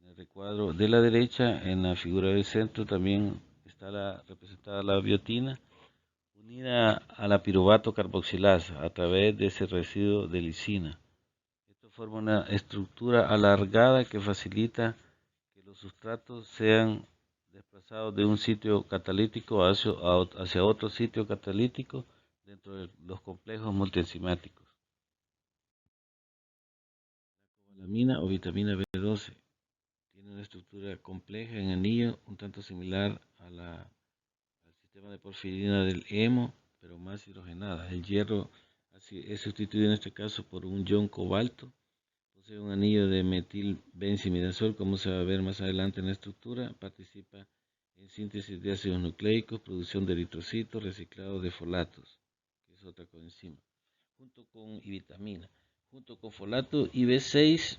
En el recuadro de la derecha, en la figura del centro, también está representada la biotina unida a la piruvato carboxilasa a través de ese residuo de lisina. Esto forma una estructura alargada que facilita que los sustratos sean desplazados de un sitio catalítico hacia otro sitio catalítico dentro de los complejos multienzimáticos. La cobalamina o vitamina B12 tiene una estructura compleja en anillo, un tanto similar al sistema de porfirina del hemo, pero más hidrogenada. El hierro es sustituido en este caso por un ion cobalto. Posee un anillo de metilbenzimidazol, como se va a ver más adelante en la estructura. Participa en síntesis de ácidos nucleicos, producción de eritrocitos, reciclado de folatos, que es otra coenzima, y vitamina. Junto con folato y B6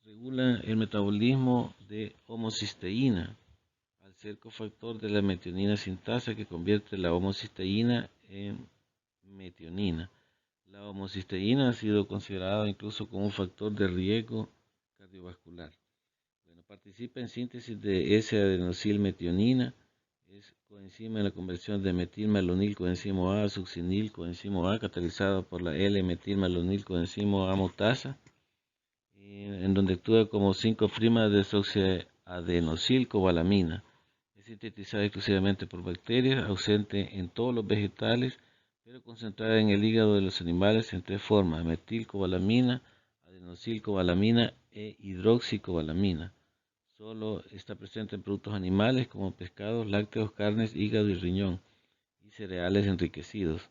regula el metabolismo de homocisteína, al ser cofactor de la metionina sintasa que convierte la homocisteína en metionina. La homocisteína ha sido considerada incluso como un factor de riesgo cardiovascular. Bueno, participa en síntesis de S-adenosilmetionina, es coenzima en la conversión de metilmalonil coenzimo A a succinil coenzimo A, catalizado por la L-metilmalonil coenzimo A mutasa, en donde actúa como 5'-desoxiadenosilcobalamina. Es sintetizada exclusivamente por bacterias, ausente en todos los vegetales, pero concentrada en el hígado de los animales en tres formas: metilcobalamina, adenosilcobalamina e hidroxicobalamina. Solo está presente en productos animales como pescados, lácteos, carnes, hígado y riñón, y cereales enriquecidos.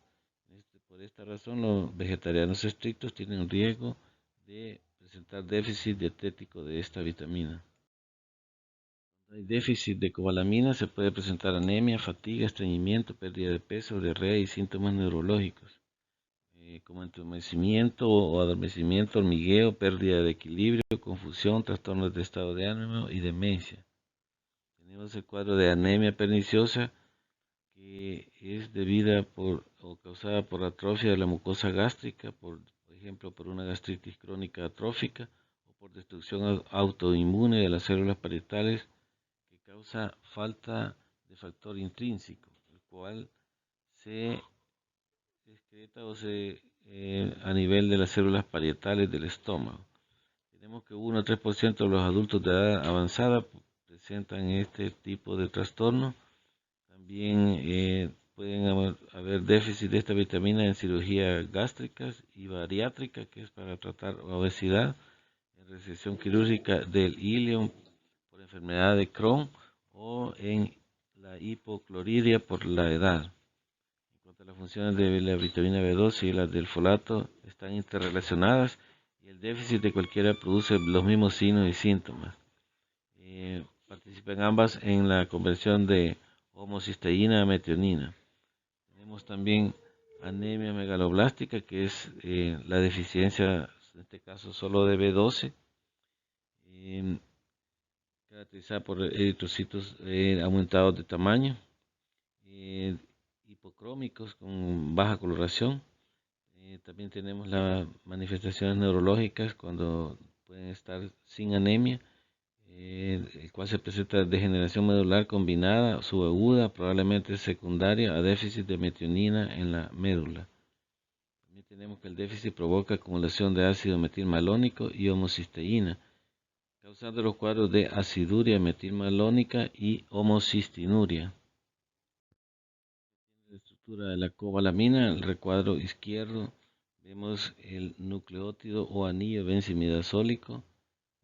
Por esta razón, los vegetarianos estrictos tienen un riesgo de presentar déficit dietético de esta vitamina. Cuando hay déficit de cobalamina se puede presentar anemia, fatiga, estreñimiento, pérdida de peso, diarrea y síntomas neurológicos, como entumecimiento o adormecimiento, hormigueo, pérdida de equilibrio, confusión, trastornos de estado de ánimo y demencia. Tenemos el cuadro de anemia perniciosa, que es debida o causada por atrofia de la mucosa gástrica, por ejemplo por una gastritis crónica atrófica o por destrucción autoinmune de las células parietales, que causa falta de factor intrínseco, el cual se excreta a nivel de las células parietales del estómago. Tenemos que 1 a 3% de los adultos de edad avanzada presentan este tipo de trastorno. También pueden haber déficit de esta vitamina en cirugías gástricas y bariátrica, que es para tratar obesidad, en resección quirúrgica del ilion por enfermedad de Crohn o en la hipocloridia por la edad. En cuanto a las funciones de la vitamina B12 y las del folato, están interrelacionadas y el déficit de cualquiera produce los mismos signos y síntomas. Participan ambas en la conversión de homocisteína a metionina. Tenemos también anemia megaloblástica, que es la deficiencia, en este caso solo de B12, caracterizada por eritrocitos aumentados de tamaño, hipocrómicos con baja coloración. También tenemos las manifestaciones neurológicas cuando pueden estar sin anemia, el cual se presenta degeneración medular combinada, subaguda, probablemente secundaria a déficit de metionina en la médula. También tenemos que el déficit provoca acumulación de ácido metilmalónico y homocisteína, causando los cuadros de aciduria metilmalónica y homocistinuria. La estructura de la cobalamina, en el recuadro izquierdo vemos el nucleótido o anillo benzimidazólico.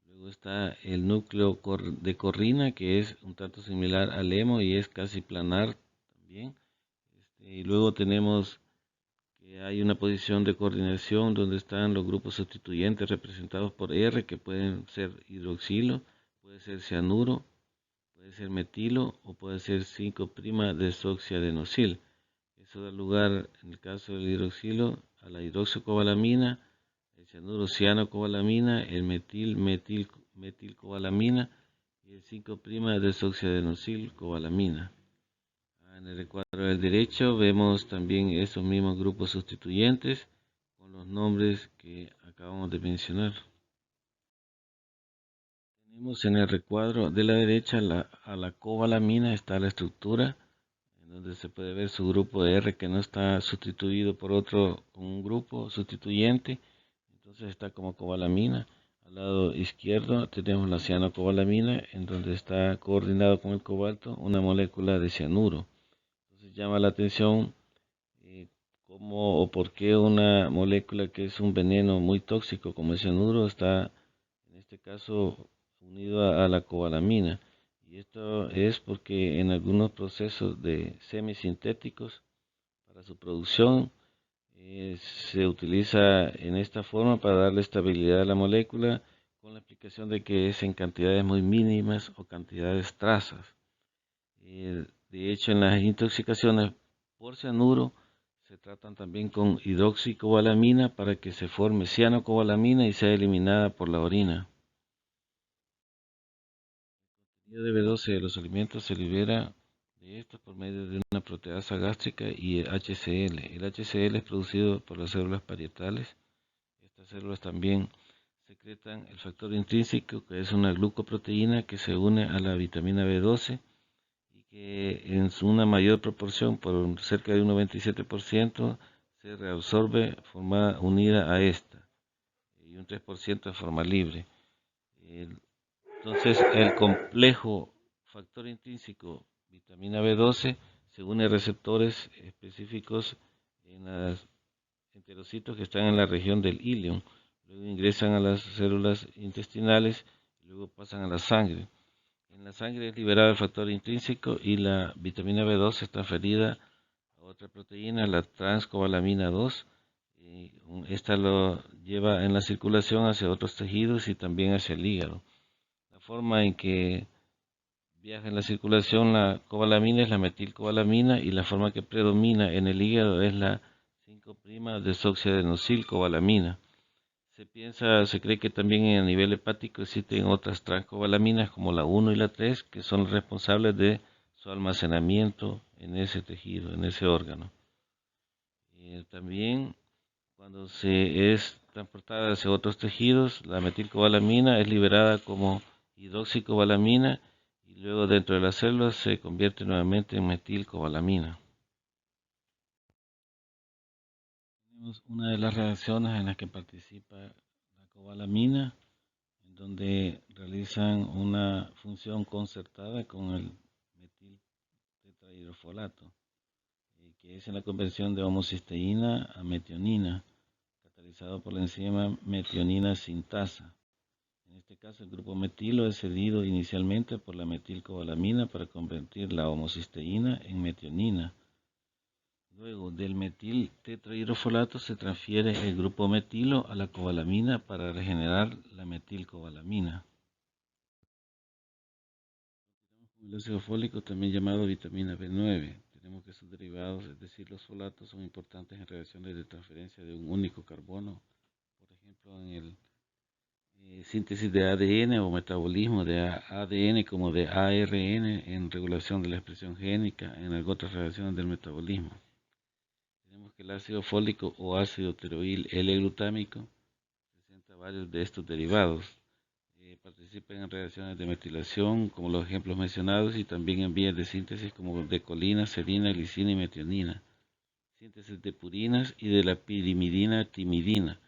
Luego está el núcleo de corrina, que es un tanto similar al hemo y es casi planar también. Y luego tenemos que hay una posición de coordinación donde están los grupos sustituyentes representados por R, que pueden ser hidroxilo, puede ser cianuro, puede ser metilo o puede ser 5'-desoxiadenosil. Eso da lugar, en el caso del hidroxilo, a la hidroxicobalamina, el cianuro cianocobalamina, el metilcobalamina y el 5'-desoxiadenosilcobalamina. En el recuadro del derecho vemos también esos mismos grupos sustituyentes con los nombres que acabamos de mencionar. Tenemos en el recuadro de la derecha a la cobalamina, está la estructura, en donde se puede ver su grupo de R que no está sustituido por otro, un grupo sustituyente. Entonces está como cobalamina. Al lado izquierdo tenemos la cianocobalamina, en donde está coordinado con el cobalto una molécula de cianuro. Entonces llama la atención cómo o por qué una molécula que es un veneno muy tóxico como el cianuro está, en este caso, unido a la cobalamina. Y esto es porque en algunos procesos de semisintéticos para su producción Se utiliza en esta forma para darle estabilidad a la molécula con la explicación de que es en cantidades muy mínimas o cantidades trazas. De hecho, en las intoxicaciones por cianuro se tratan también con hidroxicobalamina para que se forme cianocobalamina y sea eliminada por la orina. El contenido de B12 de los alimentos se libera de estos por medio de una proteasa gástrica y el HCl. El HCl es producido por las células parietales. Estas células también secretan el factor intrínseco, que es una glucoproteína que se une a la vitamina B12 y que en una mayor proporción, por cerca de un 97%, se reabsorbe unida a esta y un 3% de forma libre. Entonces, el complejo factor intrínseco vitamina B12 se une a receptores específicos en los enterocitos que están en la región del ilion. Luego ingresan a las células intestinales y luego pasan a la sangre. En la sangre es liberado el factor intrínseco y la vitamina B12 es transferida a otra proteína, la transcobalamina 2. Esta lo lleva en la circulación hacia otros tejidos y también hacia el hígado. La forma en que viaja en la circulación la cobalamina es la metilcobalamina y la forma que predomina en el hígado es la 5'-desoxiadenosilcobalamina. Se cree que también a nivel hepático existen otras transcobalaminas como la 1 y la 3 que son responsables de su almacenamiento en ese tejido, en ese órgano. También cuando se es transportada hacia otros tejidos, la metilcobalamina es liberada como hidroxicobalamina y luego dentro de las células se convierte nuevamente en metilcobalamina. Tenemos una de las reacciones en las que participa la cobalamina, en donde realizan una función concertada con el metiltetrahidrofolato, que es en la conversión de homocisteína a metionina, catalizado por la enzima metionina sintasa. En este caso, el grupo metilo es cedido inicialmente por la metilcobalamina para convertir la homocisteína en metionina. Luego, del metiltetrahidrofolato se transfiere el grupo metilo a la cobalamina para regenerar la metilcobalamina. El ácido fólico, también llamado vitamina B9. Tenemos que sus derivados, es decir, los folatos, son importantes en reacciones de transferencia de un único carbono, por ejemplo, en el síntesis de ADN o metabolismo de ADN como de ARN en regulación de la expresión génica en algunas otras reacciones del metabolismo. Tenemos que el ácido fólico o ácido tiroil L-glutámico presenta varios de estos derivados. Participa en reacciones de metilación como los ejemplos mencionados y también en vías de síntesis como de colina, serina, lisina y metionina. Síntesis de purinas y de la pirimidina timidina,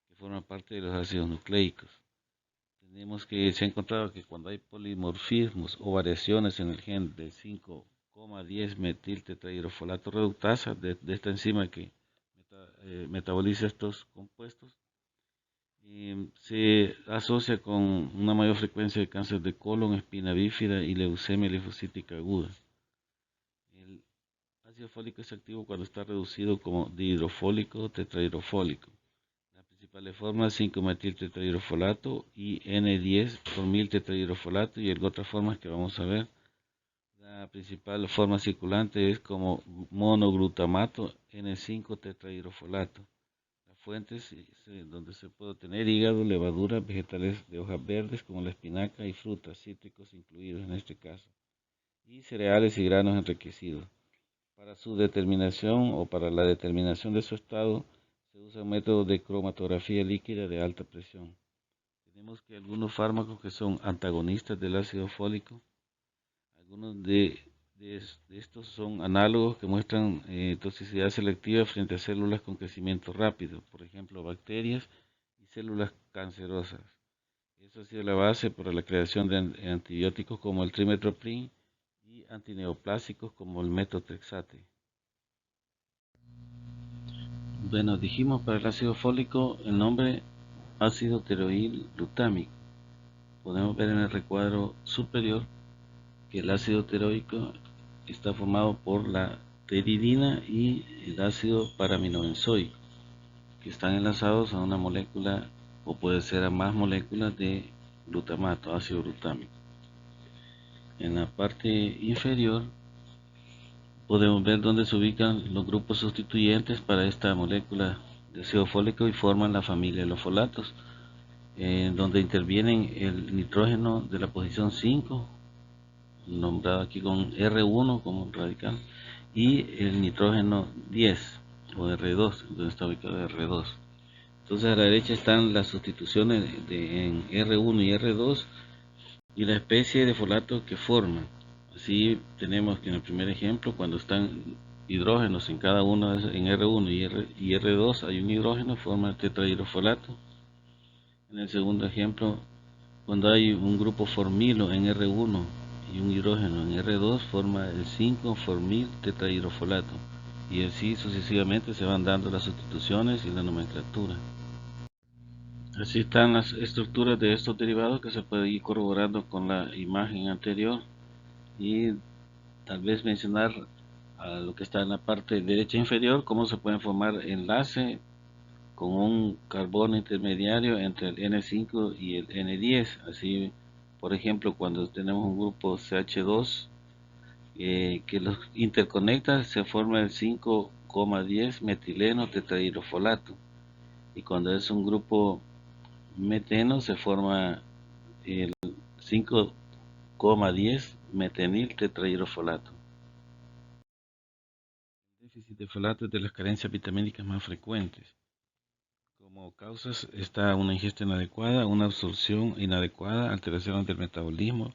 que forman parte de los ácidos nucleicos. Tenemos que se ha encontrado que cuando hay polimorfismos o variaciones en el gen de 5,10 metiltetrahidrofolato reductasa de esta enzima que metaboliza estos compuestos, se asocia con una mayor frecuencia de cáncer de colon, espina bífida y leucemia linfocítica aguda. El ácido fólico es activo cuando está reducido como dihidrofólico o tetrahidrofólico. Las principales formas 5-metiltetrahidrofolato y N10 por mil tetrahidrofolato y otras formas que vamos a ver. La principal forma circulante es como monoglutamato N5 tetrahidrofolato. Fuentes donde se puede obtener hígado, levadura, vegetales de hojas verdes como la espinaca y frutas, cítricos incluidos en este caso, y cereales y granos enriquecidos. Para su determinación o para la determinación de su estado se usa un método de cromatografía líquida de alta presión. Tenemos que algunos fármacos que son antagonistas del ácido fólico, algunos de estos son análogos que muestran toxicidad selectiva frente a células con crecimiento rápido, por ejemplo, bacterias y células cancerosas. Eso ha sido la base para la creación de antibióticos como el trimethoprim y antineoplásicos como el metotrexate. Bueno, dijimos para el ácido fólico el nombre ácido tiroil glutámico. Podemos ver en el recuadro superior que el ácido tiroico está formado por la pteridina y el ácido paraminobenzoico. que están enlazados a una molécula o puede ser a más moléculas de glutamato, ácido glutámico. En la parte inferior podemos ver dónde se ubican los grupos sustituyentes para esta molécula de ácido fólico y forman la familia de los folatos, donde intervienen el nitrógeno de la posición 5, nombrado aquí con R1 como radical, y el nitrógeno 10 o R2, donde está ubicado R2. Entonces a la derecha están las sustituciones en R1 y R2 y la especie de folato que forman. Así tenemos que en el primer ejemplo, cuando están hidrógenos en cada uno, en R1 y R2 hay un hidrógeno, forma el tetrahidrofolato. En el segundo ejemplo, cuando hay un grupo formilo en R1 y un hidrógeno en R2, forma el 5-formil tetrahidrofolato. Y así sucesivamente se van dando las sustituciones y la nomenclatura. Así están las estructuras de estos derivados que se puede ir corroborando con la imagen anterior y tal vez mencionar a lo que está en la parte derecha inferior, cómo se pueden formar enlaces con un carbono intermediario entre el N5 y el N10. Así, por ejemplo, cuando tenemos un grupo CH2 que los interconecta, se forma el 5,10 metileno tetrahidrofolato. Y cuando es un grupo meteno, se forma el 5,10 metenil tetrahidrofolato. El déficit de folato es de las carencias vitamínicas más frecuentes. Como causas está una ingesta inadecuada, una absorción inadecuada, alteraciones del metabolismo,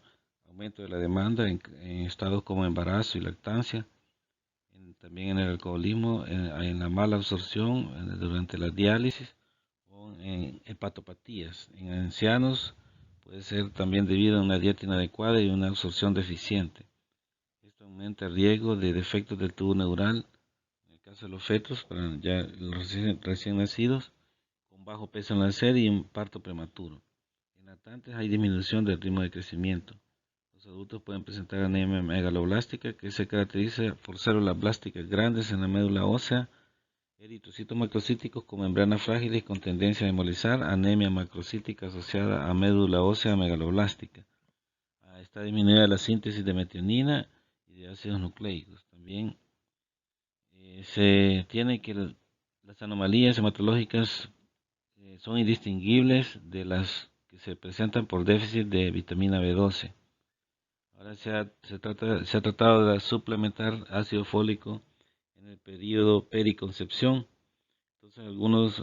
aumento de la demanda en estados como embarazo y lactancia, también en el alcoholismo, en la mala absorción durante la diálisis o en hepatopatías. En ancianos puede ser también debido a una dieta inadecuada y una absorción deficiente. Esto aumenta el riesgo de defectos del tubo neural, en el caso de los fetos, para ya los recién nacidos, con bajo peso al nacer y un parto prematuro. En lactantes hay disminución del ritmo de crecimiento. Los adultos pueden presentar anemia megaloblástica, que se caracteriza por células blásticas grandes en la médula ósea, eritrocitos macrocíticos con membranas frágiles con tendencia a hemolizar, anemia macrocítica asociada a médula ósea megaloblástica. Está disminuida la síntesis de metionina y de ácidos nucleicos. También se tiene que las anomalías hematológicas son indistinguibles de las que se presentan por déficit de vitamina B12. Ahora se ha tratado de suplementar ácido fólico en el periodo periconcepción. Entonces algunos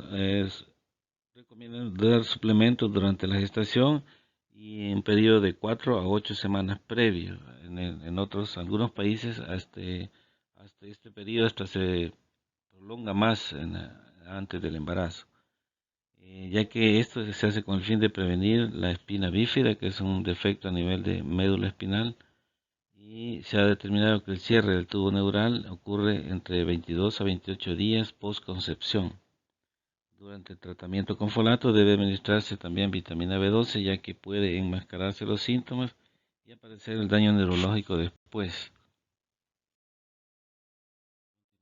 recomiendan dar suplementos durante la gestación y en periodo de 4 a 8 semanas previo. En algunos países hasta este periodo hasta se prolonga más antes del embarazo. Ya que esto se hace con el fin de prevenir la espina bífida, que es un defecto a nivel de médula espinal, y se ha determinado que el cierre del tubo neural ocurre entre 22 a 28 días post-concepción. Durante el tratamiento con folato debe administrarse también vitamina B12, ya que puede enmascararse los síntomas y aparecer el daño neurológico después.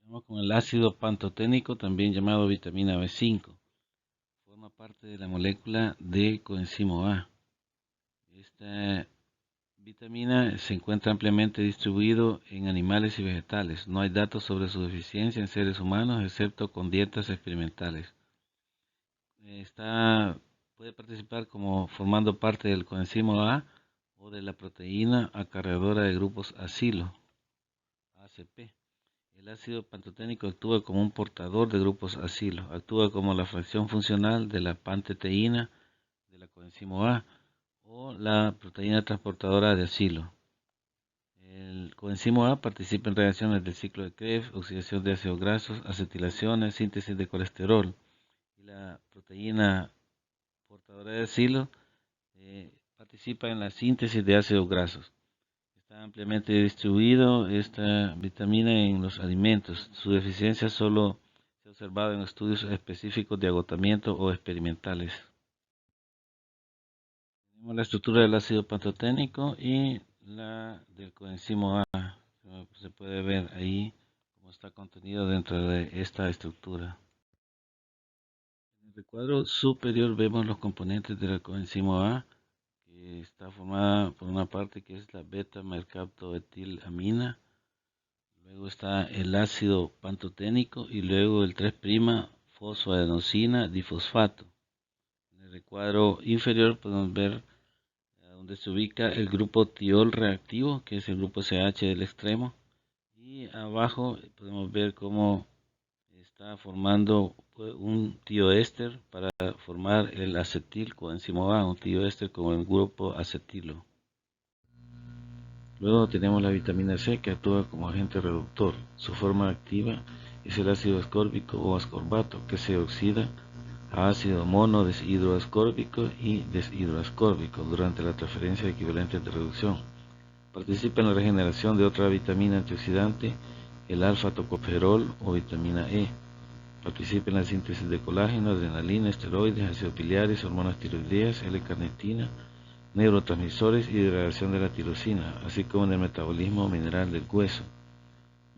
Vamos con el ácido pantoténico, también llamado vitamina B5. Forma parte de la molécula de coenzimo A. Esta vitamina se encuentra ampliamente distribuido en animales y vegetales. No hay datos sobre su deficiencia en seres humanos, excepto con dietas experimentales. Puede participar como formando parte del coenzimo A o de la proteína acarreadora de grupos acilo, ACP. El ácido pantoténico actúa como un portador de grupos acilo, actúa como la fracción funcional de la panteteína de la coenzimo A o la proteína transportadora de acilo. El coenzimo A participa en reacciones del ciclo de Krebs, oxidación de ácidos grasos, acetilaciones, síntesis de colesterol. Y la proteína portadora de acilo participa en la síntesis de ácidos grasos. Está ampliamente distribuido esta vitamina en los alimentos. Su deficiencia solo se ha observado en estudios específicos de agotamiento o experimentales. Tenemos la estructura del ácido pantoténico y la del coenzimo A. Se puede ver ahí cómo está contenido dentro de esta estructura. el recuadro superior vemos los componentes de la coenzima A, que está formada por una parte que es la beta-mercaptoetilamina, luego está el ácido pantoténico y luego el 3'-fosfoadenosina difosfato. En el recuadro inferior podemos ver donde se ubica el grupo tiol reactivo, que es el grupo CH del extremo, y abajo podemos ver cómo está formando un tioéster para formar el acetil coenzima A, un tioéster con el grupo acetilo. Luego tenemos la vitamina C, que actúa como agente reductor. Su forma activa es el ácido ascórbico o ascorbato, que se oxida a ácido mono deshidroascórbico y deshidroascórbico durante la transferencia de equivalentes de reducción. Participa en la regeneración de otra vitamina antioxidante, el alfa-tocoferol o vitamina E. Participa en la síntesis de colágeno, adrenalina, esteroides, ácidos biliares, hormonas tiroideas, L-carnitina, neurotransmisores y degradación de la tirosina, así como en el metabolismo mineral del hueso.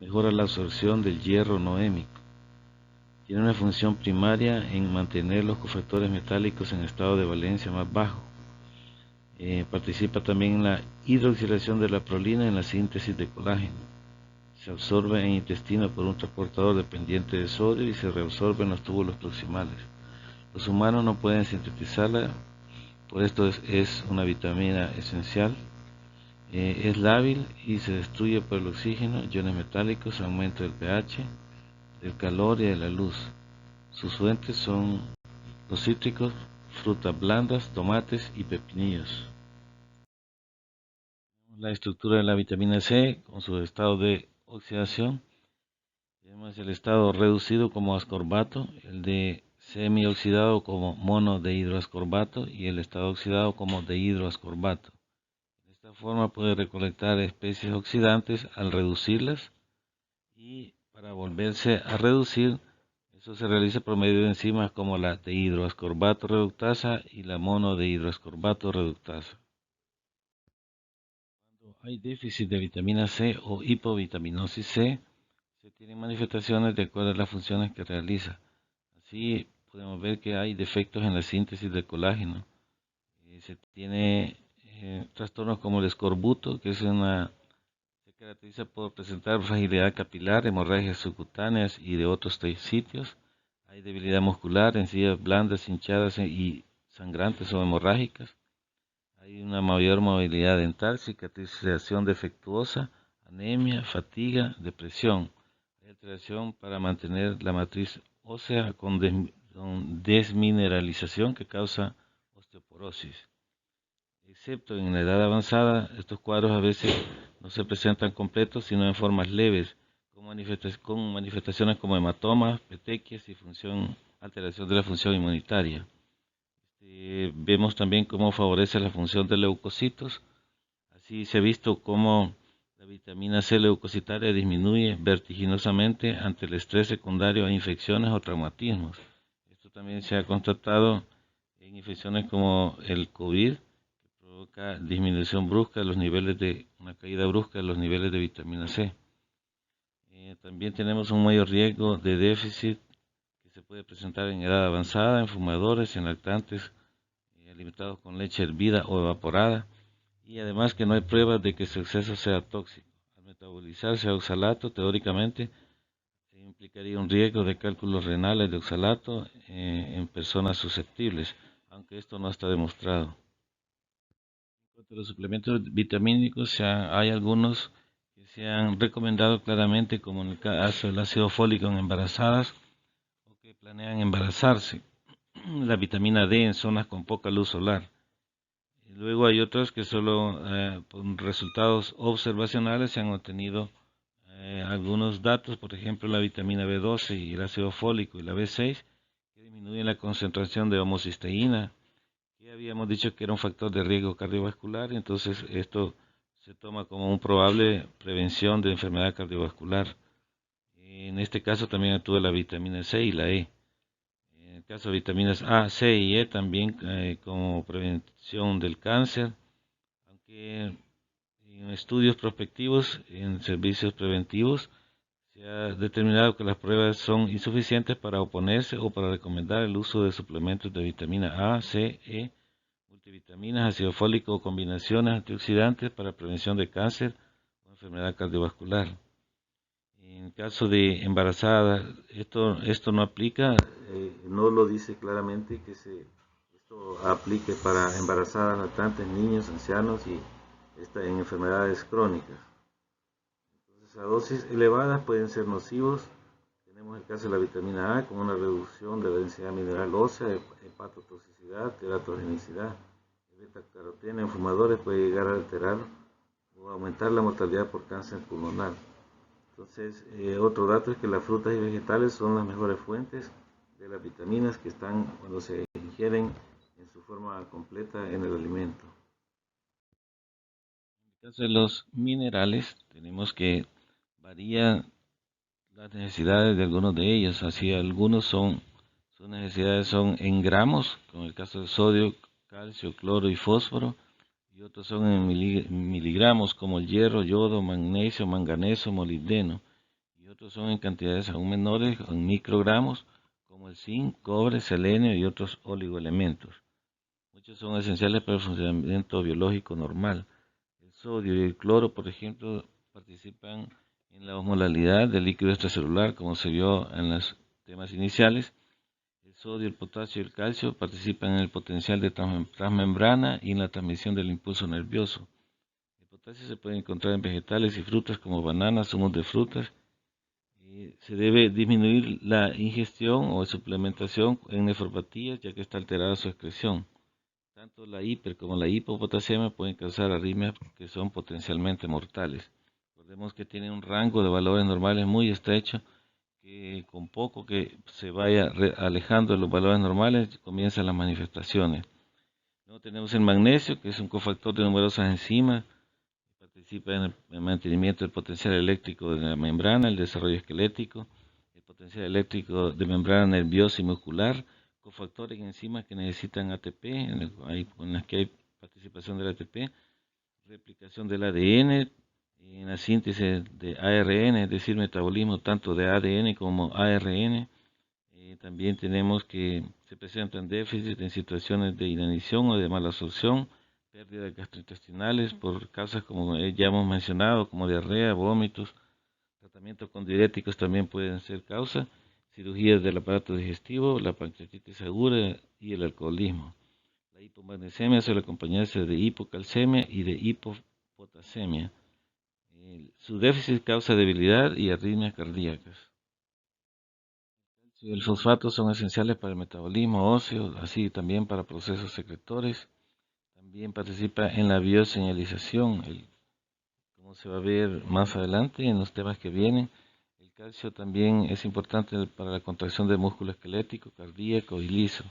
Mejora la absorción del hierro no hémico. Tiene una función primaria en mantener los cofactores metálicos en estado de valencia más bajo. Participa también en la hidroxilación de la prolina en la síntesis de colágeno. Se absorbe en el intestino por un transportador dependiente de sodio y se reabsorbe en los túbulos proximales. Los humanos no pueden sintetizarla, por esto es una vitamina esencial. Es lábil y se destruye por el oxígeno, iones metálicos, aumento del pH, del calor y de la luz. Sus fuentes son los cítricos, frutas blandas, tomates y pepinillos. La estructura de la vitamina C con su estado de oxidación. Tenemos el estado reducido como ascorbato, el de semioxidado como monodehidroascorbato y el estado oxidado como dehidroascorbato. De esta forma puede recolectar especies oxidantes al reducirlas y para volverse a reducir, eso se realiza por medio de enzimas como la dehidroascorbato reductasa y la monodehidroascorbato reductasa. Cuando hay déficit de vitamina C o hipovitaminosis C, se tienen manifestaciones de acuerdo a las funciones que realiza. Así podemos ver que hay defectos en la síntesis del colágeno. Se tiene trastornos como el escorbuto, que se caracteriza por presentar fragilidad capilar, hemorragias subcutáneas y de otros sitios. Hay debilidad muscular, encías blandas, hinchadas y sangrantes o hemorrágicas. Hay una mayor movilidad dental, cicatrización defectuosa, anemia, fatiga, depresión. Hay alteración para mantener la matriz ósea con desmineralización que causa osteoporosis. Excepto en la edad avanzada, estos cuadros a veces no se presentan completos, sino en formas leves, con manifestaciones como hematomas, petequias y alteración de la función inmunitaria. Vemos también cómo favorece la función de leucocitos. Así se ha visto cómo la vitamina C leucocitaria disminuye vertiginosamente ante el estrés secundario a infecciones o traumatismos. Esto también se ha constatado en infecciones como el COVID, que provoca disminución brusca de los niveles una caída brusca de los niveles de vitamina C. También tenemos un mayor riesgo de déficit que se puede presentar en edad avanzada, en fumadores, en lactantes alimentados con leche hervida o evaporada, y además que no hay pruebas de que su exceso sea tóxico. Al metabolizarse a oxalato, teóricamente, implicaría un riesgo de cálculos renales de oxalato en personas susceptibles, aunque esto no está demostrado. En cuanto a los suplementos vitamínicos, hay algunos que se han recomendado claramente, como en el caso del ácido fólico en embarazadas o que planean embarazarse, la vitamina D en zonas con poca luz solar. Y luego hay otros que solo con resultados observacionales se han obtenido algunos datos, por ejemplo la vitamina B12 y el ácido fólico y la B6, que disminuyen la concentración de homocisteína, que habíamos dicho que era un factor de riesgo cardiovascular, y entonces esto se toma como una probable prevención de enfermedad cardiovascular. En este caso también actúa la vitamina C y la E. En el caso de vitaminas A, C y E también como prevención del cáncer, aunque en estudios prospectivos, en servicios preventivos, Se ha determinado que las pruebas son insuficientes para oponerse o para recomendar el uso de suplementos de vitamina A, C, E, multivitaminas, ácido fólico o combinaciones antioxidantes para prevención de cáncer o enfermedad cardiovascular. En caso de embarazada, esto no aplica, no lo dice claramente que esto aplique para embarazadas, lactantes, niños, ancianos y en enfermedades crónicas. Entonces, a dosis elevadas pueden ser nocivos. Tenemos el caso de la vitamina A con una reducción de la densidad mineral ósea, hepatotoxicidad, teratogenicidad. El beta-caroteno en fumadores puede llegar a alterar o aumentar la mortalidad por cáncer pulmonar. Entonces, otro dato es que las frutas y vegetales son las mejores fuentes de las vitaminas que están cuando se ingieren en su forma completa en el alimento. En el caso de los minerales, tenemos que varían las necesidades de algunos de ellos. Así, algunos sus necesidades son en gramos, como el caso de sodio, calcio, cloro y fósforo, y otros son en miligramos, como el hierro, yodo, magnesio, manganeso, molibdeno. Y otros son en cantidades aún menores, en microgramos, como el zinc, cobre, selenio y otros oligoelementos. Muchos son esenciales para el funcionamiento biológico normal. El sodio y el cloro, por ejemplo, participan en la osmolalidad del líquido extracelular, como se vio en los temas iniciales. El sodio, el potasio y el calcio participan en el potencial de transmembrana y en la transmisión del impulso nervioso. El potasio se puede encontrar en vegetales y frutas como bananas, zumos de frutas. Se debe disminuir la ingestión o suplementación en nefropatías, ya que está alterada su excreción. Tanto la hiper como la hipopotasiemia pueden causar arritmias que son potencialmente mortales. Recordemos que tienen un rango de valores normales muy estrecho, que con poco que se vaya alejando de los valores normales comienzan las manifestaciones. Luego tenemos el magnesio, que es un cofactor de numerosas enzimas, participa en el mantenimiento del potencial eléctrico de la membrana, el desarrollo esquelético, el potencial eléctrico de membrana nerviosa y muscular, cofactores y enzimas que necesitan ATP, en las que hay participación del ATP, replicación del ADN, en la síntesis de ARN, es decir, metabolismo tanto de ADN como ARN. También tenemos que se presentan déficits en situaciones de inanición o de malabsorción, pérdidas gastrointestinales por causas como ya hemos mencionado, como diarrea, vómitos. Tratamientos con diuréticos también pueden ser causa, cirugías del aparato digestivo, la pancreatitis aguda y el alcoholismo. La hipomagnesemia suele acompañarse de hipocalcemia y de hipopotasemia. Su déficit causa debilidad y arritmias cardíacas. El fosfato son esenciales para el metabolismo óseo, así también para procesos secretores. También participa en la bioseñalización, como se va a ver más adelante en los temas que vienen. El calcio también es importante para la contracción del músculo esquelético, cardíaco y liso.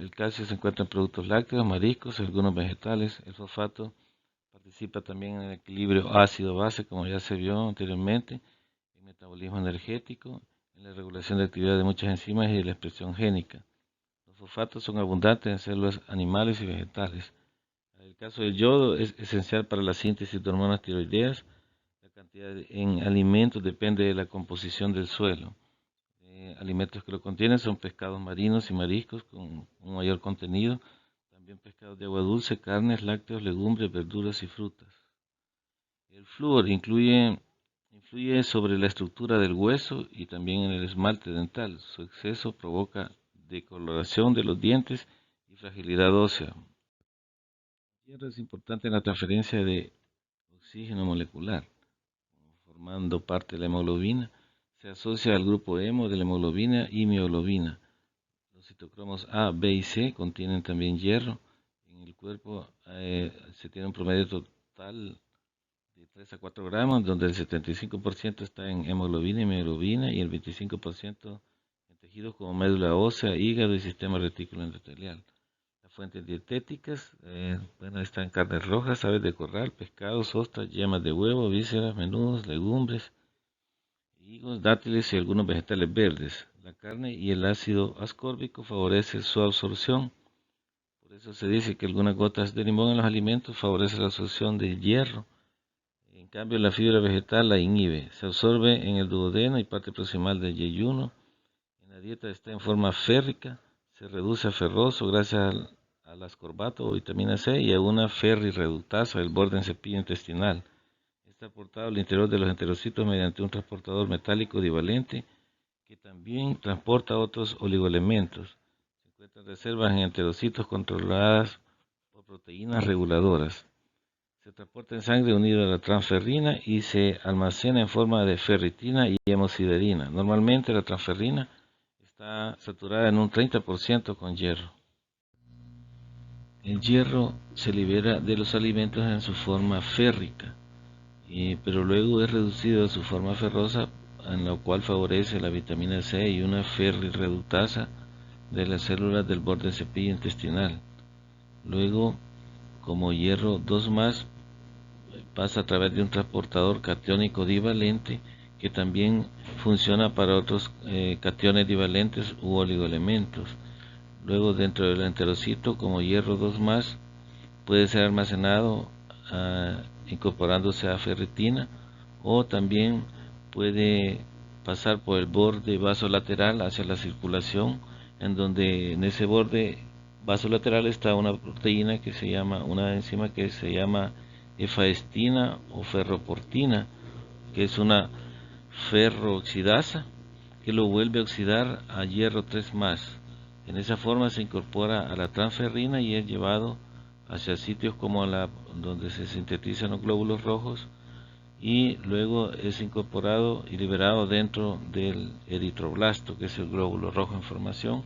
El calcio se encuentra en productos lácteos, mariscos y algunos vegetales. El fosfato participa también en el equilibrio ácido-base, como ya se vio anteriormente, el metabolismo energético, en la regulación de actividad de muchas enzimas y de la expresión génica. Los fosfatos son abundantes en células animales y vegetales. El caso del yodo es esencial para la síntesis de hormonas tiroideas. La cantidad en alimentos depende de la composición del suelo. Alimentos que lo contienen son pescados marinos y mariscos con un mayor contenido, también pescados de agua dulce, carnes, lácteos, legumbres, verduras y frutas. El flúor influye sobre la estructura del hueso y también en el esmalte dental. Su exceso provoca decoloración de los dientes y fragilidad ósea. La tierra es importante en la transferencia de oxígeno molecular, formando parte de la hemoglobina. Se asocia al grupo hemo de la hemoglobina y mioglobina. Los citocromos A, B y C contienen también hierro. En el cuerpo se tiene un promedio total de 3 a 4 gramos, donde el 75% está en hemoglobina y mioglobina y el 25% en tejidos como médula ósea, hígado y sistema retículo endotelial. Las fuentes dietéticas, están carnes rojas, aves de corral, pescados, ostras, yemas de huevo, vísceras, menudos, legumbres, higos, dátiles y algunos vegetales verdes. La carne y el ácido ascórbico favorecen su absorción. Por eso se dice que algunas gotas de limón en los alimentos favorecen la absorción del hierro. En cambio, la fibra vegetal la inhibe. Se absorbe en el duodeno y parte proximal del yeyuno. En la dieta está en forma férrica. Se reduce a ferroso gracias al ascorbato o vitamina C y a una ferrirredutasa del borde en cepillo intestinal. Está aportado al interior de los enterocitos mediante un transportador metálico divalente que también transporta otros oligoelementos. Se encuentran reservas en enterocitos controladas por proteínas reguladoras. Se transporta en sangre unido a la transferrina y se almacena en forma de ferritina y hemosiderina. Normalmente la transferrina está saturada en un 30% con hierro. El hierro se libera de los alimentos en su forma férrica, pero luego es reducido a su forma ferrosa, en lo cual favorece la vitamina C y una ferrirredutasa de las células del borde cepillo intestinal. Luego, como hierro 2+, pasa a través de un transportador catiónico divalente que también funciona para otros cationes divalentes u oligoelementos. Luego, dentro del enterocito, como hierro 2+, puede ser almacenado incorporándose a ferritina, o también puede pasar por el borde vasolateral hacia la circulación, en donde en ese borde vasolateral está una proteína que se llama, una enzima que se llama efaestina o ferroportina, que es una ferrooxidasa que lo vuelve a oxidar a hierro 3+. En esa forma se incorpora a la transferrina y es llevado hacia sitios como donde se sintetizan los glóbulos rojos, y luego es incorporado y liberado dentro del eritroblasto, que es el glóbulo rojo en formación,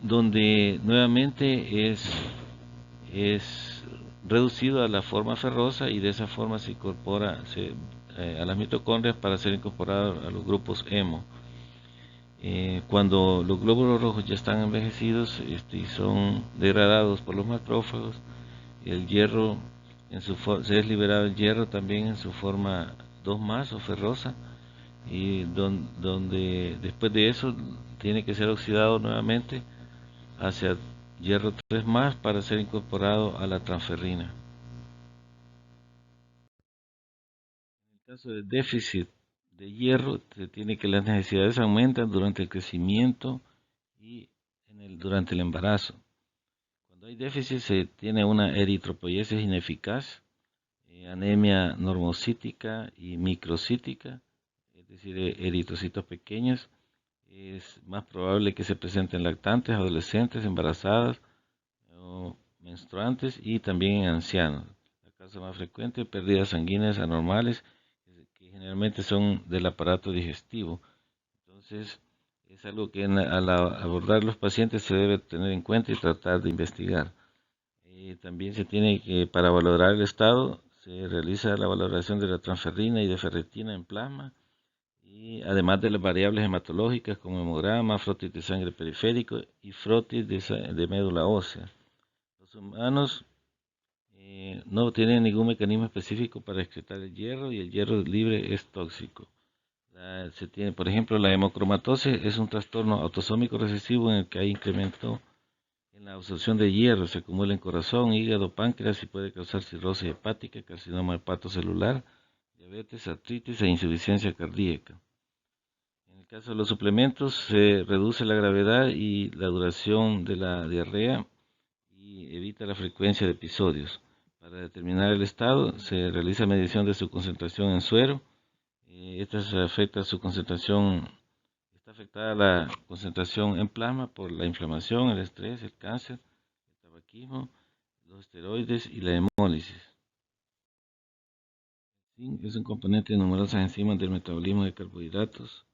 donde nuevamente es reducido a la forma ferrosa y de esa forma se incorpora a las mitocondrias para ser incorporado a los grupos hemo. Cuando los glóbulos rojos ya están envejecidos y son degradados por los macrófagos, el hierro se es liberado el hierro también en su forma 2+ o ferrosa, y donde después de eso tiene que ser oxidado nuevamente hacia hierro 3+ para ser incorporado a la transferrina. En el caso de déficit de hierro, se tiene que las necesidades aumentan durante el crecimiento y durante el embarazo. Cuando hay déficit se tiene una eritropoiesis ineficaz, anemia normocítica y microcítica, es decir, eritrocitos pequeños. Es más probable que se presenten lactantes, adolescentes, embarazadas, menstruantes y también en ancianos. La causa más frecuente, pérdidas sanguíneas anormales, que generalmente son del aparato digestivo. Entonces, es algo que al abordar los pacientes se debe tener en cuenta y tratar de investigar. También se tiene que, para valorar el estado, se realiza la valoración de la transferrina y de ferritina en plasma, y además de las variables hematológicas como hemograma, frotis de sangre periférico y frotis de médula ósea. Los humanos no tienen ningún mecanismo específico para excretar el hierro, y el hierro libre es tóxico. Se tiene, por ejemplo, la hemocromatosis es un trastorno autosómico recesivo en el que hay incremento en la absorción de hierro, se acumula en corazón, hígado, páncreas y puede causar cirrosis hepática, carcinoma hepatocelular, diabetes, artritis e insuficiencia cardíaca. En el caso de los suplementos, se reduce la gravedad y la duración de la diarrea y evita la frecuencia de episodios. Para determinar el estado, se realiza medición de su concentración en suero. Esta afecta su concentración. Está afectada la concentración en plasma por la inflamación, el estrés, el cáncer, el tabaquismo, los esteroides y la hemólisis. Zinc es un componente de numerosas enzimas del metabolismo de carbohidratos,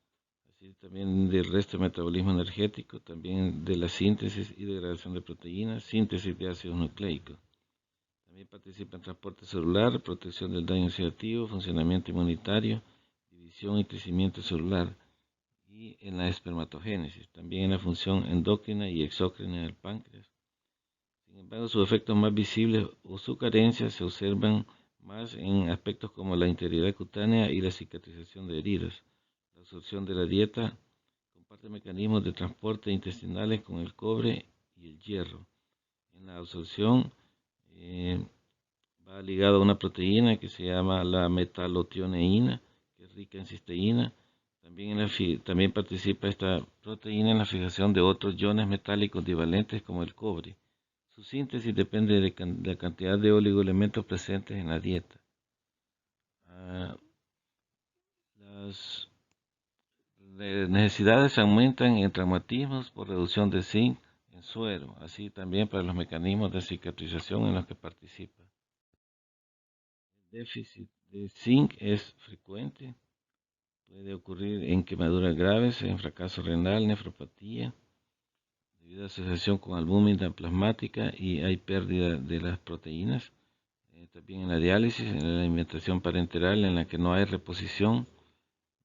así también del resto del metabolismo energético, también de la síntesis y degradación de proteínas, síntesis de ácidos nucleicos. También participa en transporte celular, protección del daño oxidativo, funcionamiento inmunitario, división y crecimiento celular, y en la espermatogénesis, también en la función endocrina y exócrina del páncreas. Sin embargo, sus efectos más visibles o su carencia se observan más en aspectos como la integridad cutánea y la cicatrización de heridas. La absorción de la dieta comparte mecanismos de transporte intestinales con el cobre y el hierro. En la absorción va ligado a una proteína que se llama la metalotioneína, que es rica en cisteína. También participa esta proteína en la fijación de otros iones metálicos divalentes como el cobre. Su síntesis depende de la cantidad de oligoelementos presentes en la dieta. Las necesidades aumentan en traumatismos por reducción de zinc en suero, así también para los mecanismos de cicatrización en los que participa. El déficit de zinc es frecuente, puede ocurrir en quemaduras graves, en fracaso renal, nefropatía, debido a asociación con albúmina plasmática y hay pérdida de las proteínas. También en la diálisis, en la alimentación parenteral en la que no hay reposición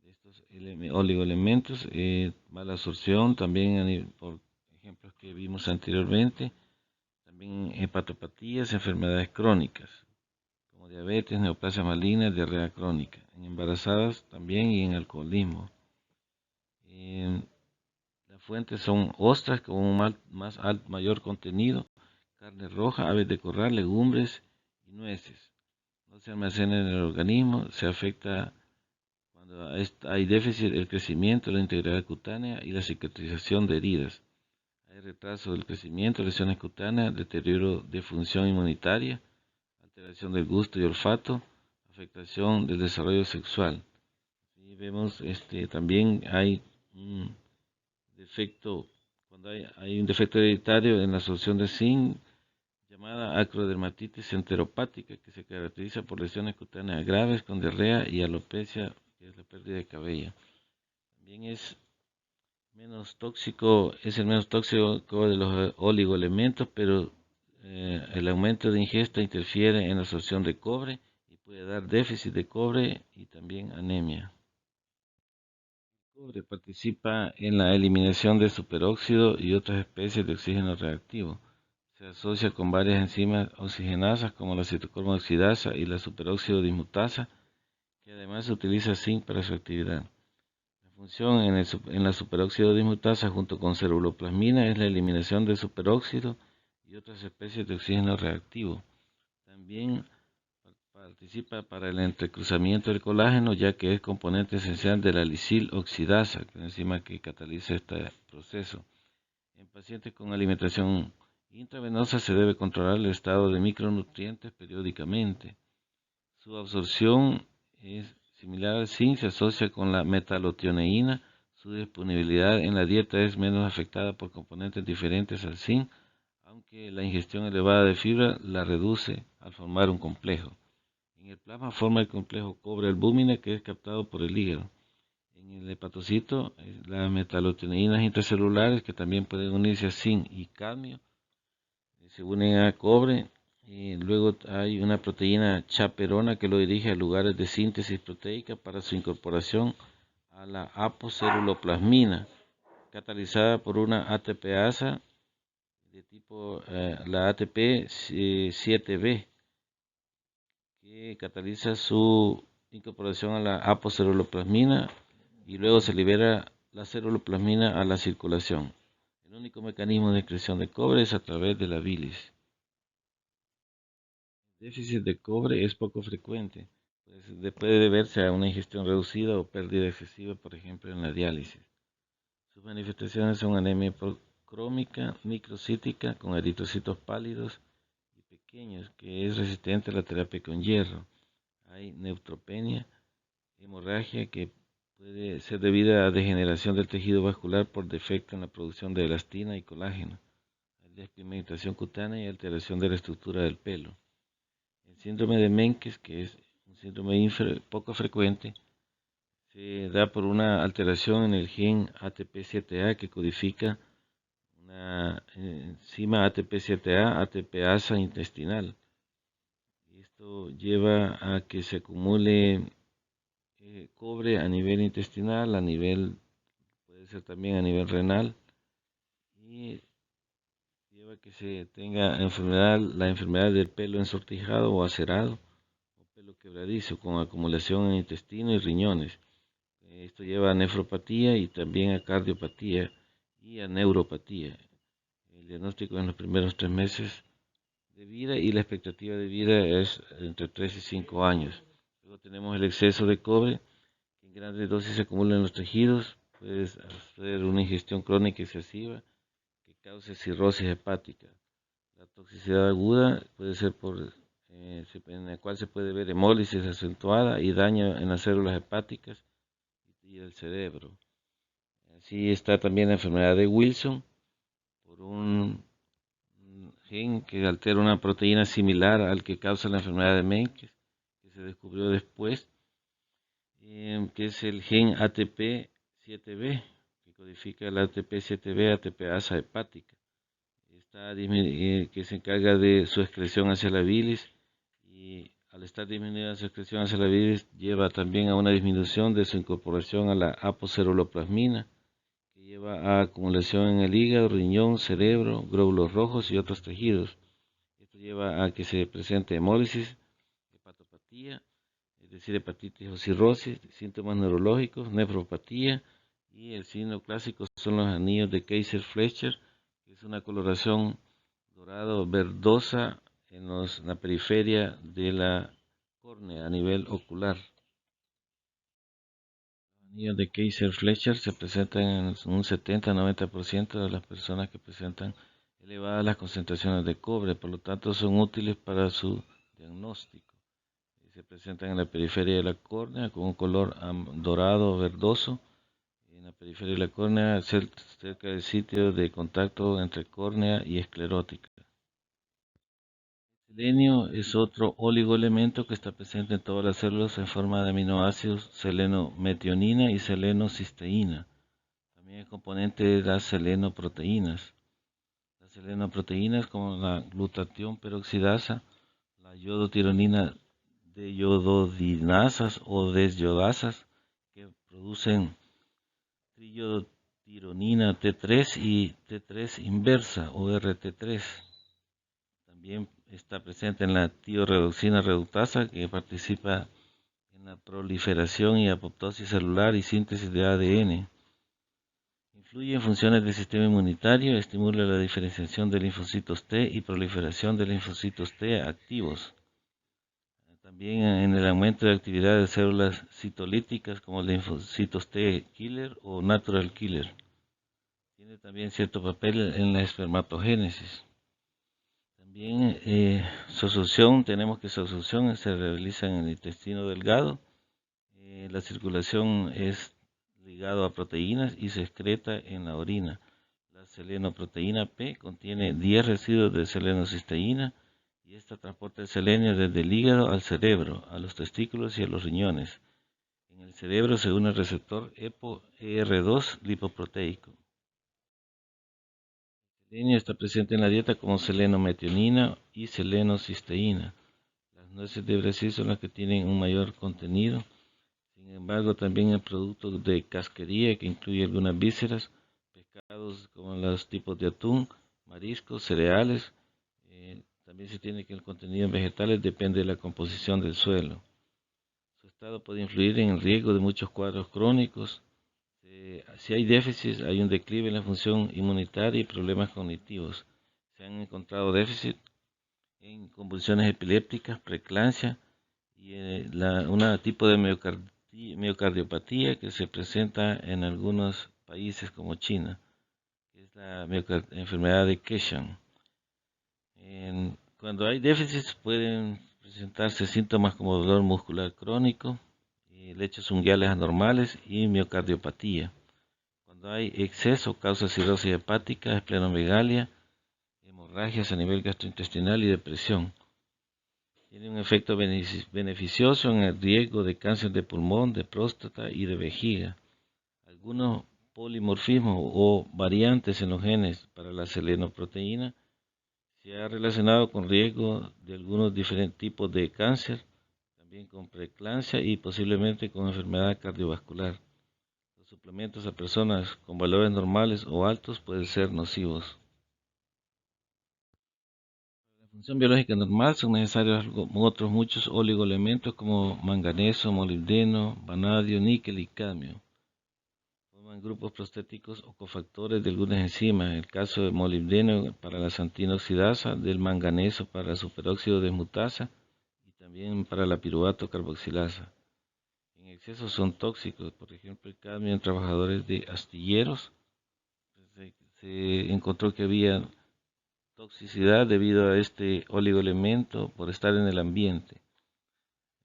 de estos oligoelementos, mala absorción, también por ejemplos que vimos anteriormente, también hepatopatías, enfermedades crónicas, como diabetes, neoplasia maligna, diarrea crónica, en embarazadas también y en alcoholismo. Las fuentes son ostras con un mayor contenido, carne roja, aves de corral, legumbres y nueces. No se almacena en el organismo, se afecta cuando hay déficit del crecimiento, la integridad cutánea y la cicatrización de heridas. Hay retraso del crecimiento, lesiones cutáneas, deterioro de función inmunitaria, alteración del gusto y olfato, afectación del desarrollo sexual. Y vemos también hay un defecto, cuando hay un defecto hereditario en la absorción de zinc, llamada acrodermatitis enteropática, que se caracteriza por lesiones cutáneas graves con diarrea y alopecia, que es la pérdida de cabello. También es el menos tóxico de los oligoelementos, pero el aumento de ingesta interfiere en la absorción de cobre y puede dar déficit de cobre y también anemia. El cobre participa en la eliminación de superóxido y otras especies de oxígeno reactivo. Se asocia con varias enzimas oxigenasas como la citocromo oxidasa y la superóxido dismutasa, que además utiliza zinc para su actividad. La función en la superóxido dismutasa junto con ceruloplasmina es la eliminación de superóxido y otras especies de oxígeno reactivo. También participa para el entrecruzamiento del colágeno, ya que es componente esencial de la lisil oxidasa, que es la enzima que cataliza este proceso. En pacientes con alimentación intravenosa se debe controlar el estado de micronutrientes periódicamente. Su absorción es similar al zinc, se asocia con la metalotioneína. Su disponibilidad en la dieta es menos afectada por componentes diferentes al zinc, aunque la ingestión elevada de fibra la reduce al formar un complejo. En el plasma forma el complejo cobre-albúmina que es captado por el hígado. En el hepatocito, las metalotioneínas intracelulares que también pueden unirse a zinc y cadmio se unen a cobre. Y luego hay una proteína chaperona que lo dirige a lugares de síntesis proteica para su incorporación a la apoceruloplasmina, catalizada por una ATPasa de tipo la ATP7B, que cataliza su incorporación a la apoceruloplasmina y luego se libera la ceruloplasmina a la circulación. El único mecanismo de excreción de cobre es a través de la bilis. El déficit de cobre es poco frecuente, pues puede deberse a una ingestión reducida o pérdida excesiva, por ejemplo, en la diálisis. Sus manifestaciones son anemia crómica, microcítica, con eritrocitos pálidos y pequeños, que es resistente a la terapia con hierro. Hay neutropenia, hemorragia que puede ser debida a degeneración del tejido vascular por defecto en la producción de elastina y colágeno, despigmentación cutánea y alteración de la estructura del pelo. El síndrome de Menkes, que es un síndrome poco frecuente, se da por una alteración en el gen ATP7A que codifica una enzima ATP7A, ATPasa intestinal. Esto lleva a que se acumule cobre a nivel intestinal, puede ser también a nivel renal, y lleva a que se tenga la enfermedad del pelo ensortijado o acerado, o pelo quebradizo, con acumulación en intestino y riñones. Esto lleva a nefropatía y también a cardiopatía y a neuropatía. El diagnóstico en los primeros 3 meses de vida y la expectativa de vida es entre 3 y 5 años. Luego tenemos el exceso de cobre, que en grandes dosis se acumula en los tejidos, puede hacer una ingestión crónica excesiva que cause cirrosis hepática. La toxicidad aguda puede ser en la cual se puede ver hemólisis acentuada y daño en las células hepáticas y el cerebro. Así está también la enfermedad de Wilson, por un gen que altera una proteína similar al que causa la enfermedad de Menkes, que se descubrió después, que es el gen ATP7B, que codifica el ATP7B, ATPasa hepática, que se encarga de su excreción hacia la bilis, y al estar disminuida su excreción hacia la bilis lleva también a una disminución de su incorporación a la apoceruloplasmina, que lleva a acumulación en el hígado, riñón, cerebro, glóbulos rojos y otros tejidos. Esto lleva a que se presente hemólisis, hepatopatía, es decir, hepatitis o cirrosis, síntomas neurológicos, nefropatía, y el signo clásico son los anillos de Kaiser-Fleischer, que es una coloración dorado verdosa en la periferia de la córnea a nivel ocular. Los anillos de Kaiser-Fleischer se presentan en un 70-90% de las personas que presentan elevadas las concentraciones de cobre, por lo tanto son útiles para su diagnóstico. Se presentan en la periferia de la córnea con un color dorado o verdoso, en la periferia de la córnea cerca del sitio de contacto entre córnea y esclerótica. El selenio es otro oligoelemento que está presente en todas las células en forma de aminoácidos selenometionina y selenocisteína. También es componente de las selenoproteínas. Las selenoproteínas como la glutatión peroxidasa, la iodotironina de iodotinasas o desyodasas que producen triiodotironina T3 y T3 inversa o RT3. También está presente en la tiorredoxina reductasa, que participa en la proliferación y apoptosis celular y síntesis de ADN. Influye en funciones del sistema inmunitario, estimula la diferenciación de linfocitos T y proliferación de linfocitos T activos. También en el aumento de actividad de células citolíticas como linfocitos T killer o natural killer. Tiene también cierto papel en la espermatogénesis. También su absorción, tenemos que su absorción se realiza en el intestino delgado. La circulación es ligado a proteínas y se excreta en la orina. La selenoproteína P contiene 10 residuos de selenocisteína y esta transporta el selenio desde el hígado al cerebro, a los testículos y a los riñones. En el cerebro se une el receptor EPO-ER2 lipoproteico. El selenio está presente en la dieta como selenometionina y selenocisteína. Las nueces de Brasil son las que tienen un mayor contenido. Sin embargo, también el producto de casquería, que incluye algunas vísceras, pescados como los tipos de atún, mariscos, cereales. También se tiene que el contenido en vegetales depende de la composición del suelo. Su estado puede influir en el riesgo de muchos cuadros crónicos. Si hay déficit, hay un declive en la función inmunitaria y problemas cognitivos. Se han encontrado déficit en convulsiones epilépticas, preeclampsia y un tipo de miocardiopatía que se presenta en algunos países como China, que es la enfermedad de Keshan. Cuando hay déficits pueden presentarse síntomas como dolor muscular crónico, lechos unguiales anormales y miocardiopatía. Cuando hay exceso causa cirrosis hepática, esplenomegalia, hemorragias a nivel gastrointestinal y depresión. Tiene un efecto beneficioso en el riesgo de cáncer de pulmón, de próstata y de vejiga. Algunos polimorfismos o variantes en los genes para la selenoproteína se ha relacionado con riesgo de algunos diferentes tipos de cáncer, también con preeclampsia y posiblemente con enfermedad cardiovascular. Los suplementos a personas con valores normales o altos pueden ser nocivos. Para la función biológica normal son necesarios otros muchos oligoelementos como manganeso, molibdeno, vanadio, níquel y cadmio. en grupos prostéticos o cofactores de algunas enzimas, en el caso del molibdeno para la santina oxidasa, del manganeso para la superóxido desmutasa y también para la piruvato carboxilasa. En exceso son tóxicos, por ejemplo el cadmio en trabajadores de astilleros. Se encontró que había toxicidad debido a este oligoelemento por estar en el ambiente.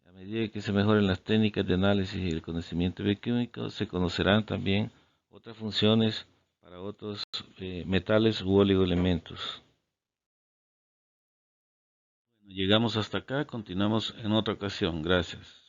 A medida que se mejoren las técnicas de análisis y el conocimiento bioquímico, se conocerán también otras funciones para otros metales u oligoelementos. Llegamos hasta acá, continuamos en otra ocasión. Gracias.